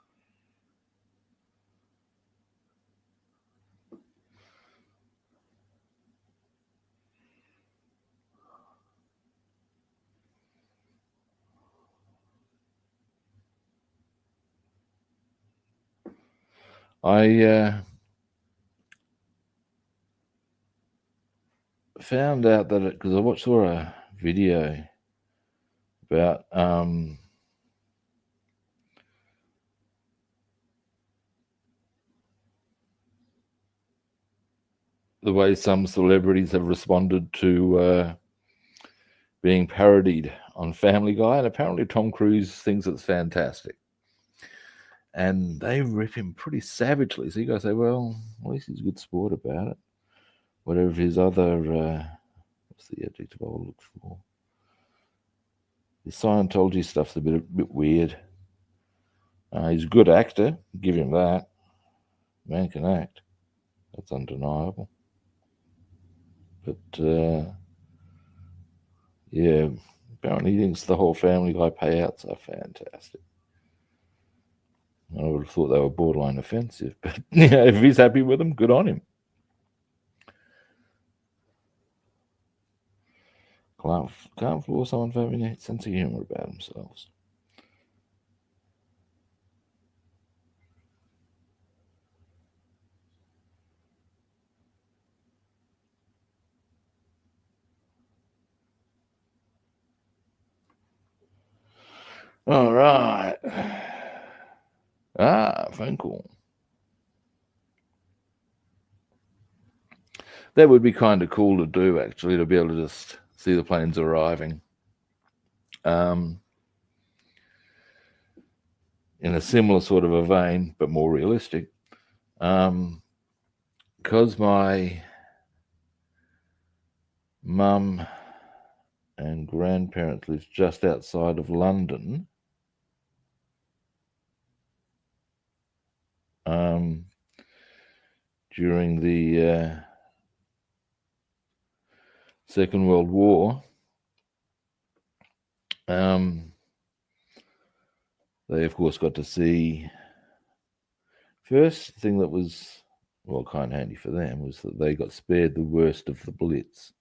I found out that because I saw a video about the way some celebrities have responded to being parodied on Family Guy, and apparently Tom Cruise thinks it's fantastic. And they rip him pretty savagely. So you guys say, well, at least he's a good sport about it. Whatever his other, what's the adjective I'll look for? His Scientology stuff's a bit weird. He's a good actor, give him that. Man can act. That's undeniable. But yeah, apparently he thinks the whole Family Guy payouts are fantastic. I would have thought they were borderline offensive, but yeah, if he's happy with them, good on him. Can't floor someone for having a sense of humor about themselves. All right. Phone call. That would be kind of cool to do, actually, to be able to just see the planes arriving. In a similar sort of a vein, but more realistic. Because my mum and grandparents lived just outside of London, during the Second World War, they of course got to see. First thing that was, well, kind of handy for them was that they got spared the worst of the Blitz.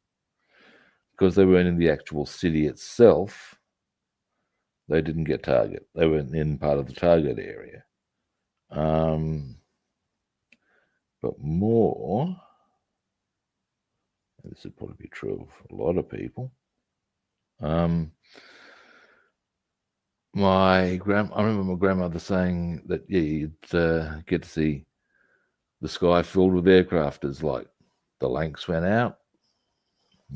Because they weren't in the actual city itself, they didn't get target. They weren't in part of the target area. But more, and this would probably be true of a lot of people, I remember my grandmother saying that, yeah, you'd get to see the sky filled with aircraft as like the Lancs went out,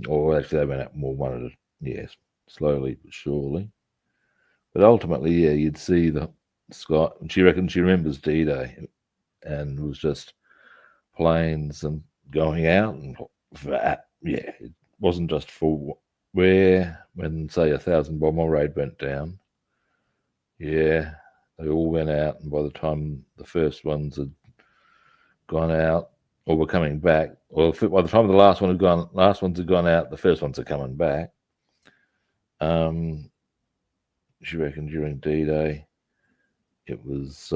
or actually they went out more one at a, yes, slowly but surely. But ultimately, yeah, you'd see the sky. She reckons she remembers D-Day, and it was just planes and going out, and that, yeah, it wasn't just for where when say 1,000 bomber raid went down. Yeah, they all went out, and by the time the first ones had gone out or were coming back, or by the time the last ones had gone out, the first ones are coming back. She reckoned during D-Day, it was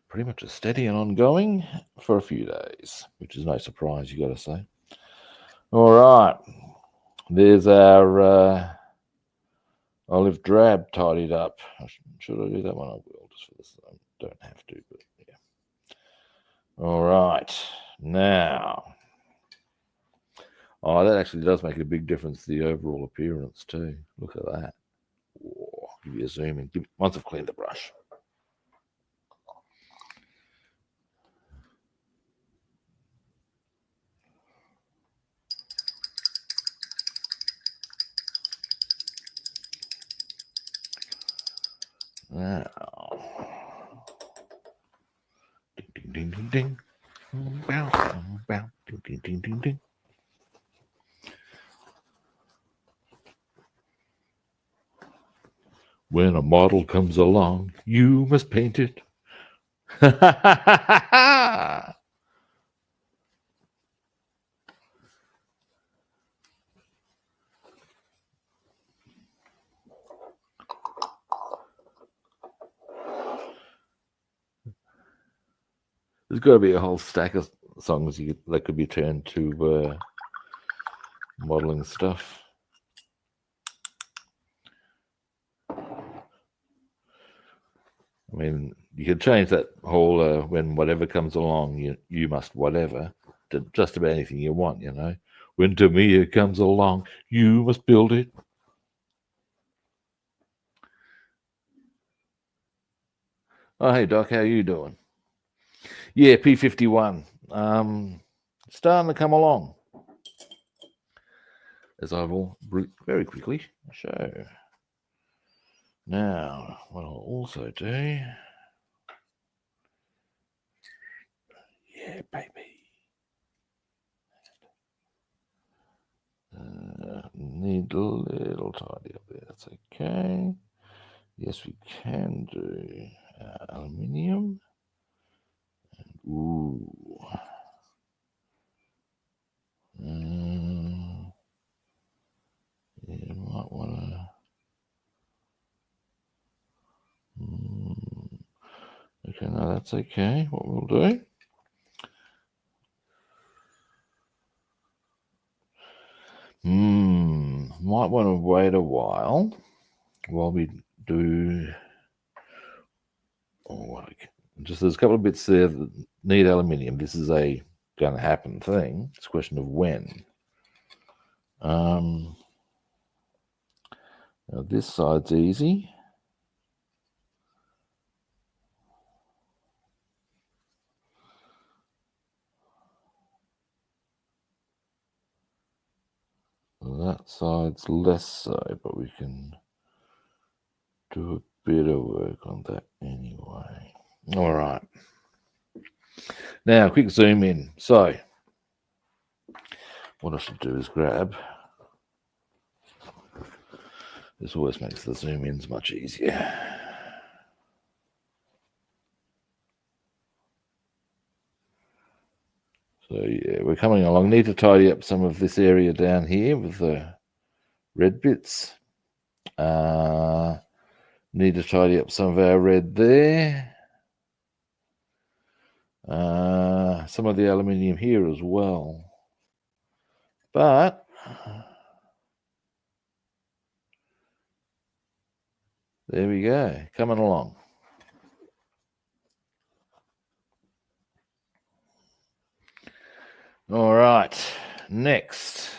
pretty much a steady and ongoing for a few days, which is no surprise, you got to say. All right, there's our olive drab tidied up. Should I do that one? I will, just for this. I don't have to, but yeah. All right, now. Oh, that actually does make a big difference to the overall appearance too. Look at that. Oh, give you a zoom in. Once I've cleaned the brush. Now. Ding, ding, ding, ding, ding. Ding, ding, ding, ding, ding. When a model comes along, you must paint it. There's got to be a whole stack of songs that could be turned to modeling stuff. I mean, you could change that whole when whatever comes along, you must whatever to just about anything you want, you know. When Tamiya comes along, you must build it. Oh, hey, Doc, how you doing? Yeah, P-51. Starting to come along. As I will very quickly show. Now, what I'll also do... Yeah, baby. Need a little tidy up there. That's okay. Yes, we can do aluminium. Ooh. You might want to... Okay, no, that's okay. What we'll do... Might want to wait a while we do... just there's a couple of bits there that need aluminium. This is a going to happen thing. It's a question of when. Now this side's easy. That side's less so, but we can do a bit of work on that anyway. All right. Now, quick zoom in. So, what I should do is grab... This always makes the zoom ins much easier. So yeah, we're coming along. Need to tidy up some of this area down here with the red bits. Need to tidy up some of our red there. Some of the aluminium here as well. But there we go, coming along. All right, next.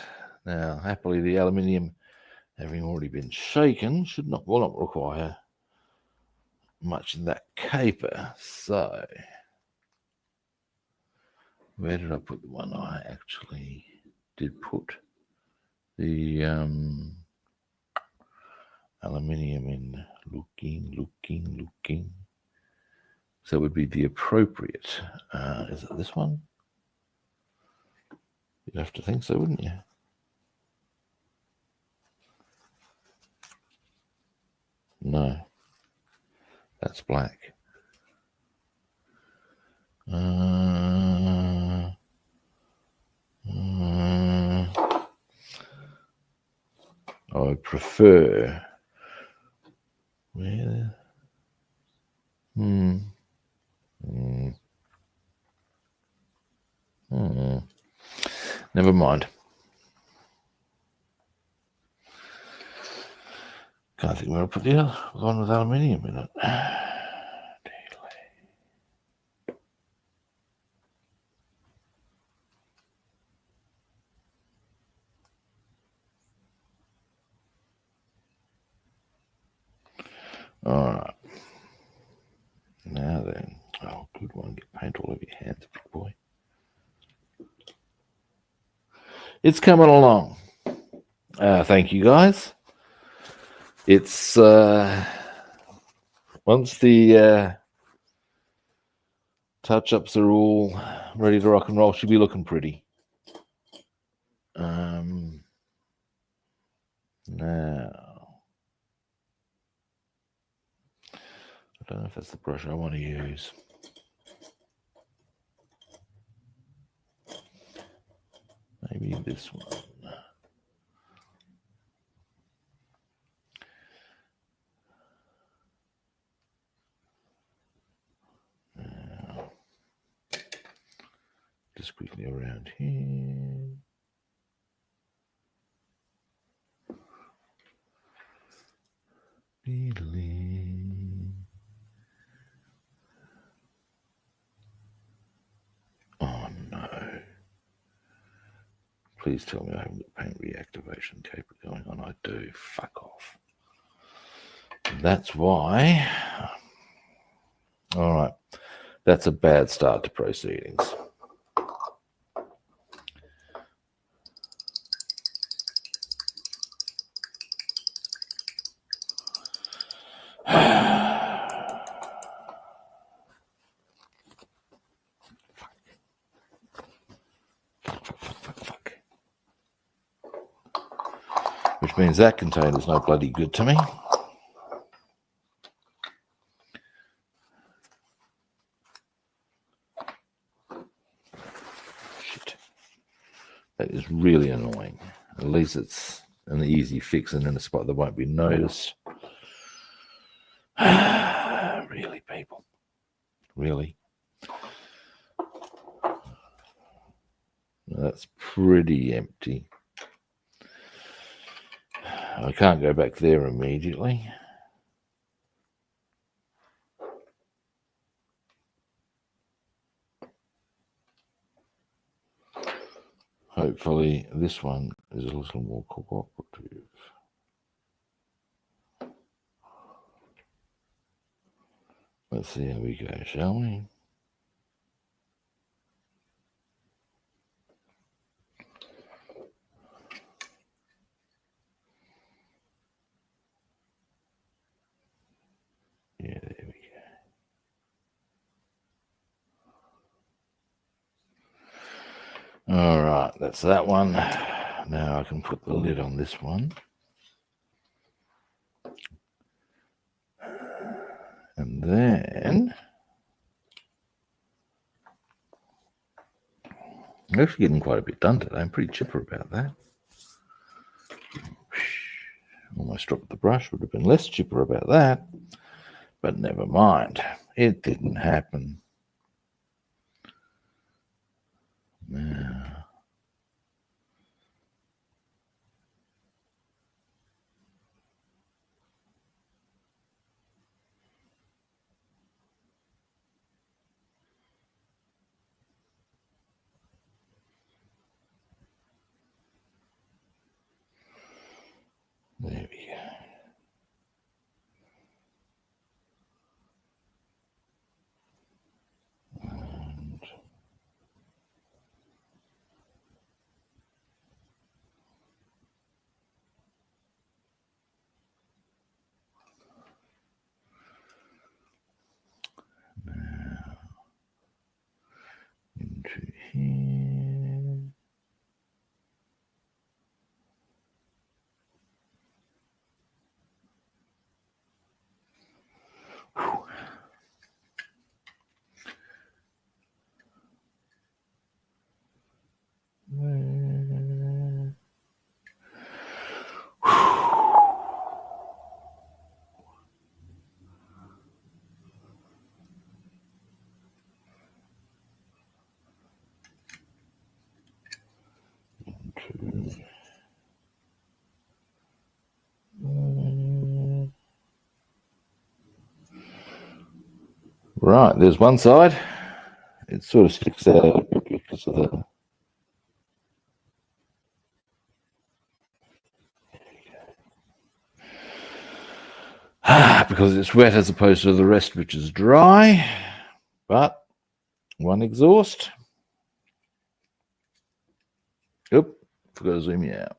Now, happily, the aluminium, having already been shaken, will not require much in that caper. So, where did I put the one I actually did put the aluminium in? Looking. So it would be the appropriate. Is it this one? You'd have to think so, wouldn't you? No, that's black. I prefer... Where? Never mind. Can't think where I put the one with aluminium in it. All right. Now then. Oh, good one. Get paint all over your hands, big boy. It's coming along. Thank you, guys. It's once the touch-ups are all ready to rock and roll. Should be looking pretty. Now, I don't know if that's the brush I want to use. Maybe this one. Now, just quickly around here. Oh no. Please tell me I haven't got paint reactivation caper going on. I do. Fuck off. And that's why. All right. That's a bad start to proceedings. Fuck. Which means that container's no bloody good to me. Shit. That is really annoying. At least it's an easy fix and in a spot that won't be noticed. Really, people? Really? That's pretty empty. I can't go back there immediately. Hopefully this one is a little more cooperative. Let's see how we go, shall we? Yeah, there we go. All right, that's that one. Now I can put the lid on this one. And then I'm actually getting quite a bit done today. I'm pretty chipper about that. Almost dropped the brush. Would have been less chipper about that. But never mind. It didn't happen. Now, there we go. And now into here. Whew. Right, there's one side. It sort of sticks out because of the. Because it's wet as opposed to the rest, which is dry. But one exhaust. Oop, forgot to zoom you out.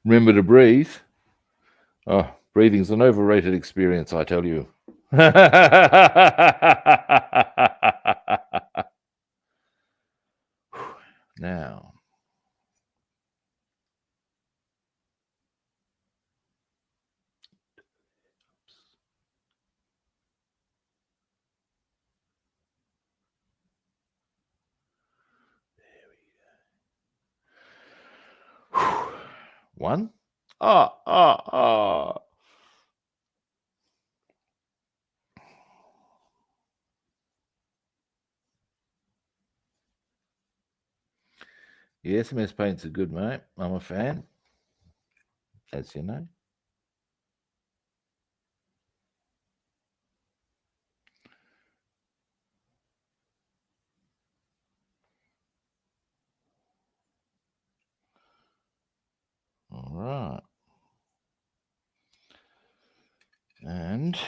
Remember to breathe. Oh, Breathing's an overrated experience, I tell you. Now, one. Ah. The SMS paints are good, mate. I'm a fan, as you know. All right. And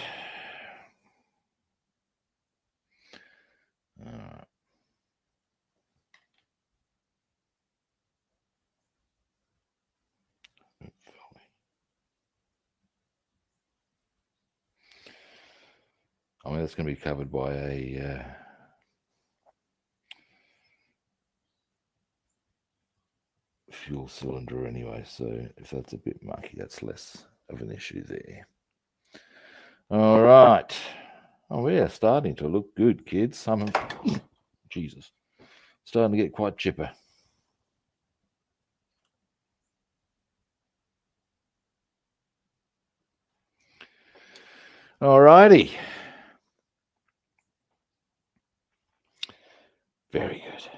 I mean, that's going to be covered by a fuel cylinder anyway, so if that's a bit mucky, that's less of an issue there. All right. Oh, we are starting to look good, kids. Jesus, starting to get quite chipper. All righty. Very good.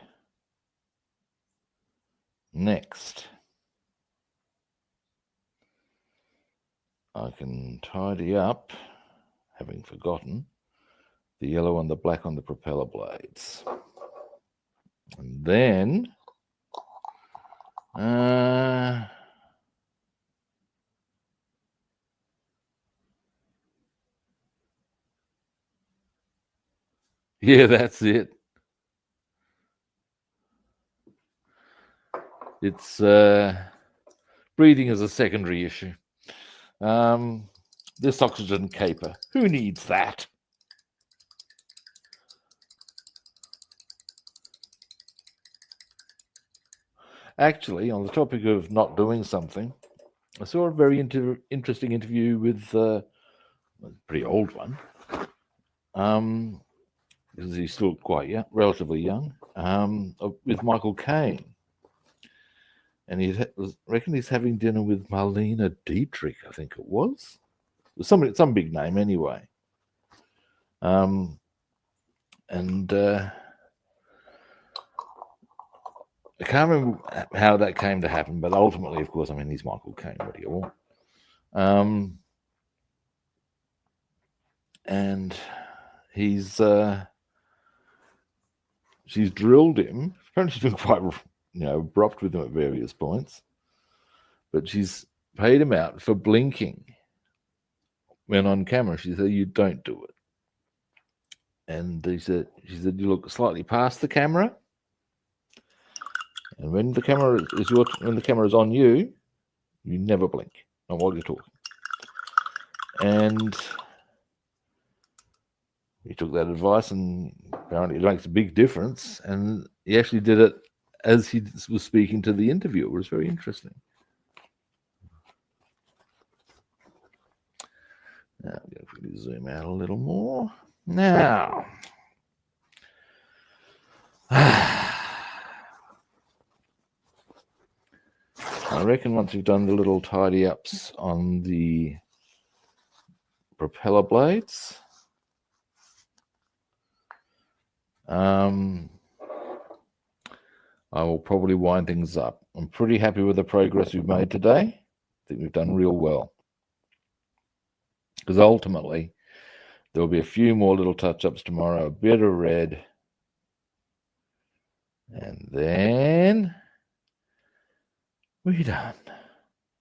Next, I can tidy up, having forgotten, the yellow and the black on the propeller blades. And then, yeah, that's it. It's breathing is a secondary issue. This oxygen caper, who needs that? Actually, on the topic of not doing something, I saw a very interesting interview with a pretty old one, because he's still quite young, relatively young, with Michael Caine. And he reckon he's having dinner with Marlene Dietrich, I think it was. Some big name anyway. And I can't remember how that came to happen, but ultimately, of course, I mean, he's Michael Caine. What do you want? And she's drilled him. Apparently, she's been quite, abrupt with him at various points, but she's paid him out for blinking when on camera. She said, "You don't do it." And she said, "You look slightly past the camera, and when the camera is on you, you never blink, not while you're talking." And he took that advice, and apparently it makes a big difference. And he actually did it as he was speaking to the interviewer. It was very interesting. Now, I'm going to quickly zoom out a little more. Now, I reckon once we've done the little tidy ups on the propeller blades, I will probably wind things up. I'm pretty happy with the progress we've made today. I think we've done real well. Because ultimately, there'll be a few more little touch-ups tomorrow, a bit of red, and then we're done,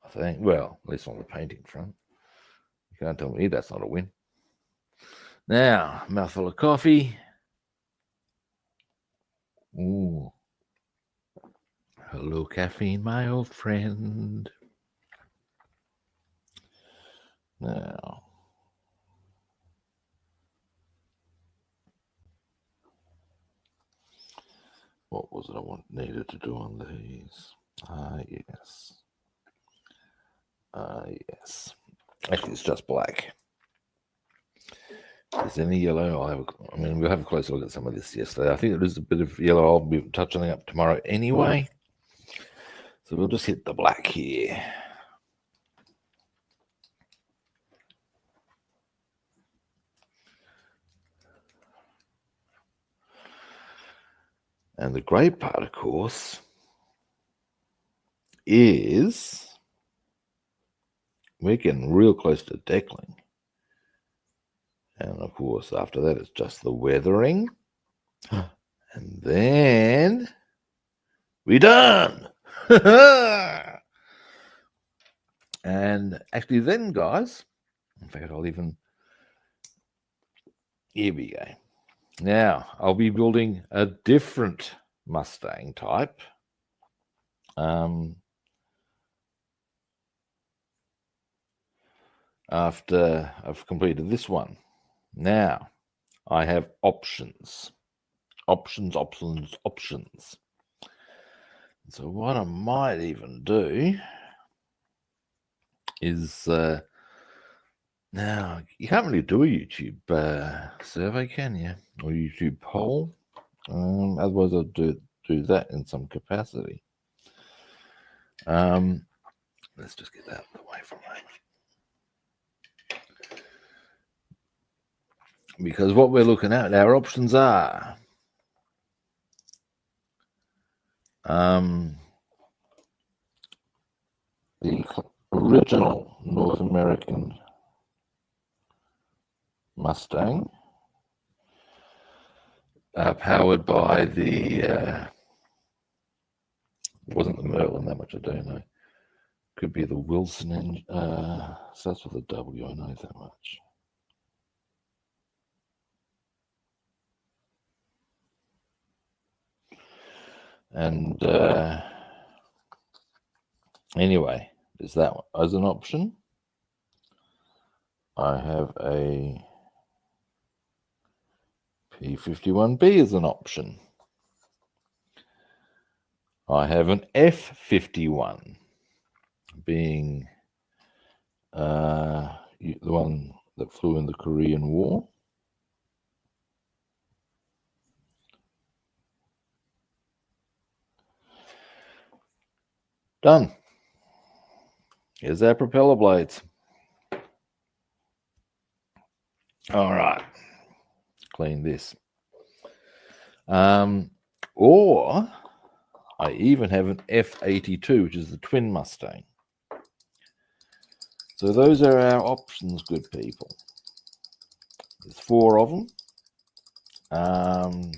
I think. Well, at least on the painting front. You can't tell me that's not a win. Now, mouthful of coffee. Ooh. Hello, caffeine, my old friend. Now, what was it I needed to do on these? Yes. Yes. Actually, it's just black. If there's any yellow, we'll have a closer look at some of this yesterday. I think there is a bit of yellow. I'll be touching it up tomorrow anyway. So we'll just hit the black here. And the great part, of course, is we're getting real close to deckling. And of course, after that, it's just the weathering. And then we're done. And actually then, guys, in fact, here we go. Now, I'll be building a different Mustang type. After I've completed this one. Now, I have options. Options. So what I might even do is, now, you can't really do a YouTube survey, can you? Or YouTube poll. Otherwise, I'll do that in some capacity. Let's just get that out of the way from me. Because what we're looking at, our options are the original North American Mustang, powered by the, wasn't the Merlin, that much I don't know. Could be the Wilson engine, starts with a W, I know that much. And anyway, there's that one as an option. I have a P-51B as an option. I have an F-51, being the one that flew in the Korean War. Done. Here's our propeller blades. All right. Clean this. Or I even have an F-82, which is the twin Mustang. So those are our options, good people. There's 4 of them. The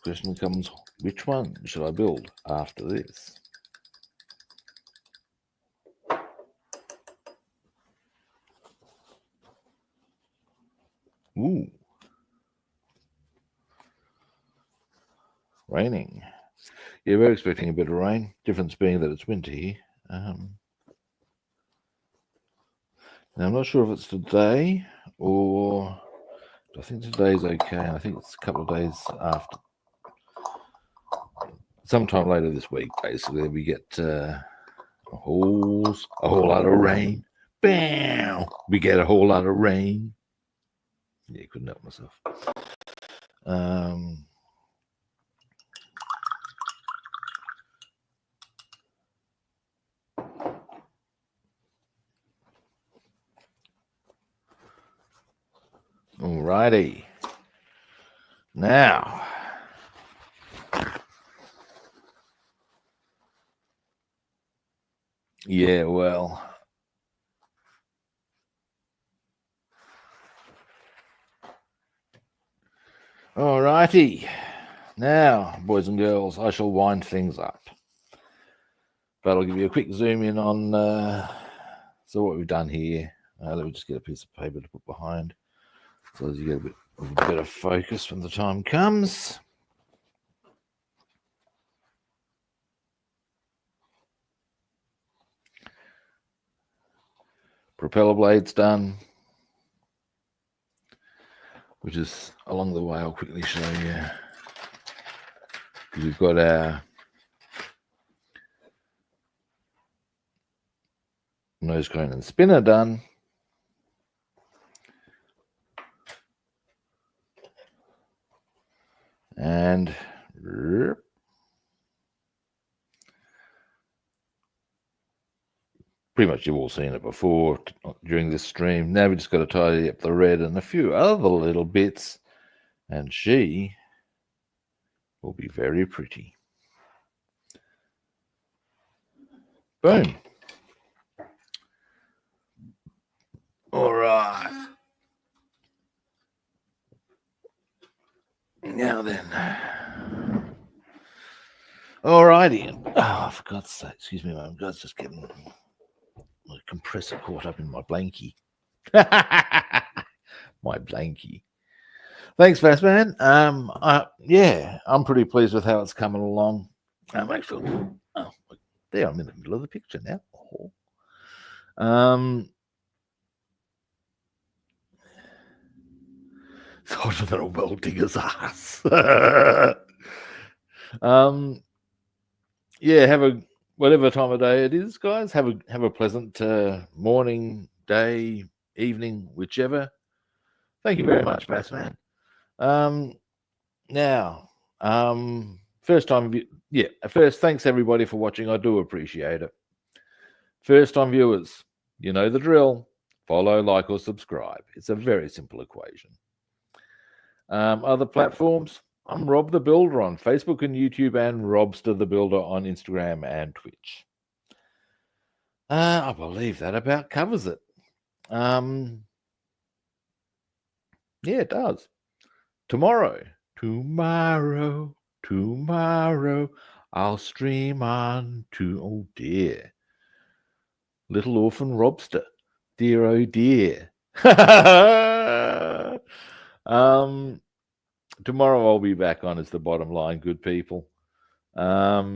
question becomes, which one should I build after this? Ooh. Raining. Yeah, we're expecting a bit of rain. Difference being that it's winter here. Now, I'm not sure if it's today or I think today's okay. I think it's a couple of days after. Sometime later this week, basically, we get a whole lot of rain. Bam! We get a whole lot of rain. Yeah, couldn't help myself. Alrighty. Now, yeah, well, alrighty. Now, boys and girls, I shall wind things up. But I'll give you a quick zoom in on so what we've done here. Let me just get a piece of paper to put behind so as you get a bit of a better focus when the time comes. Propeller blade's done, which is along the way. I'll quickly show you. We've got our nose cone and spinner done. And pretty much you've all seen it before during this stream. Now we just got to tidy up the red and a few other little bits, and she will be very pretty. Boom. All right. Now then. All righty. Oh, for God's sake. Excuse me, my God's just getting my compressor caught up in my blankie. My blankie. Thanks, Fastman. Yeah, I'm pretty pleased with how it's coming along. Actually, there, I'm in the middle of the picture now. It's hotter than a well digger's ass. Yeah, whatever time of day it is, guys. Have a pleasant morning, day, evening, whichever. Thank you very much, Bassman. Now, first time first, thanks everybody for watching. I do appreciate it. First time viewers, you know the drill. Follow, like, or subscribe. It's a very simple equation. Other platforms, I'm Rob the Builder on Facebook and YouTube, and Robster the Builder on Instagram and Twitch. I believe that about covers it. Yeah, it does. Tomorrow, I'll stream on to, oh dear, Little Orphan Robster. Dear, oh dear. Tomorrow I'll be back on, is the bottom line, good people. I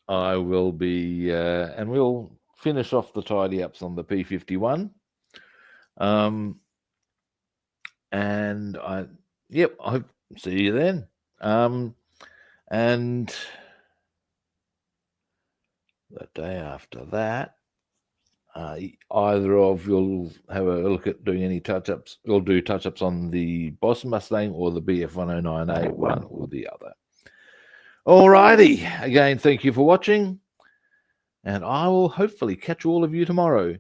will be, and we'll finish off the tidy ups on the P-51. And I hope see you then. And the day after that, either of you'll have a look at doing any touch-ups. We'll do touch-ups on the Boss Mustang or the BF-109A, one or the other. Alrighty. Again, thank you for watching. And I will hopefully catch all of you tomorrow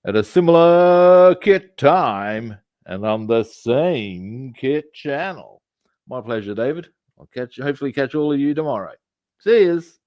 at a similar kit time and on the same kit channel. My pleasure, David. I'll hopefully catch all of you tomorrow. See yous.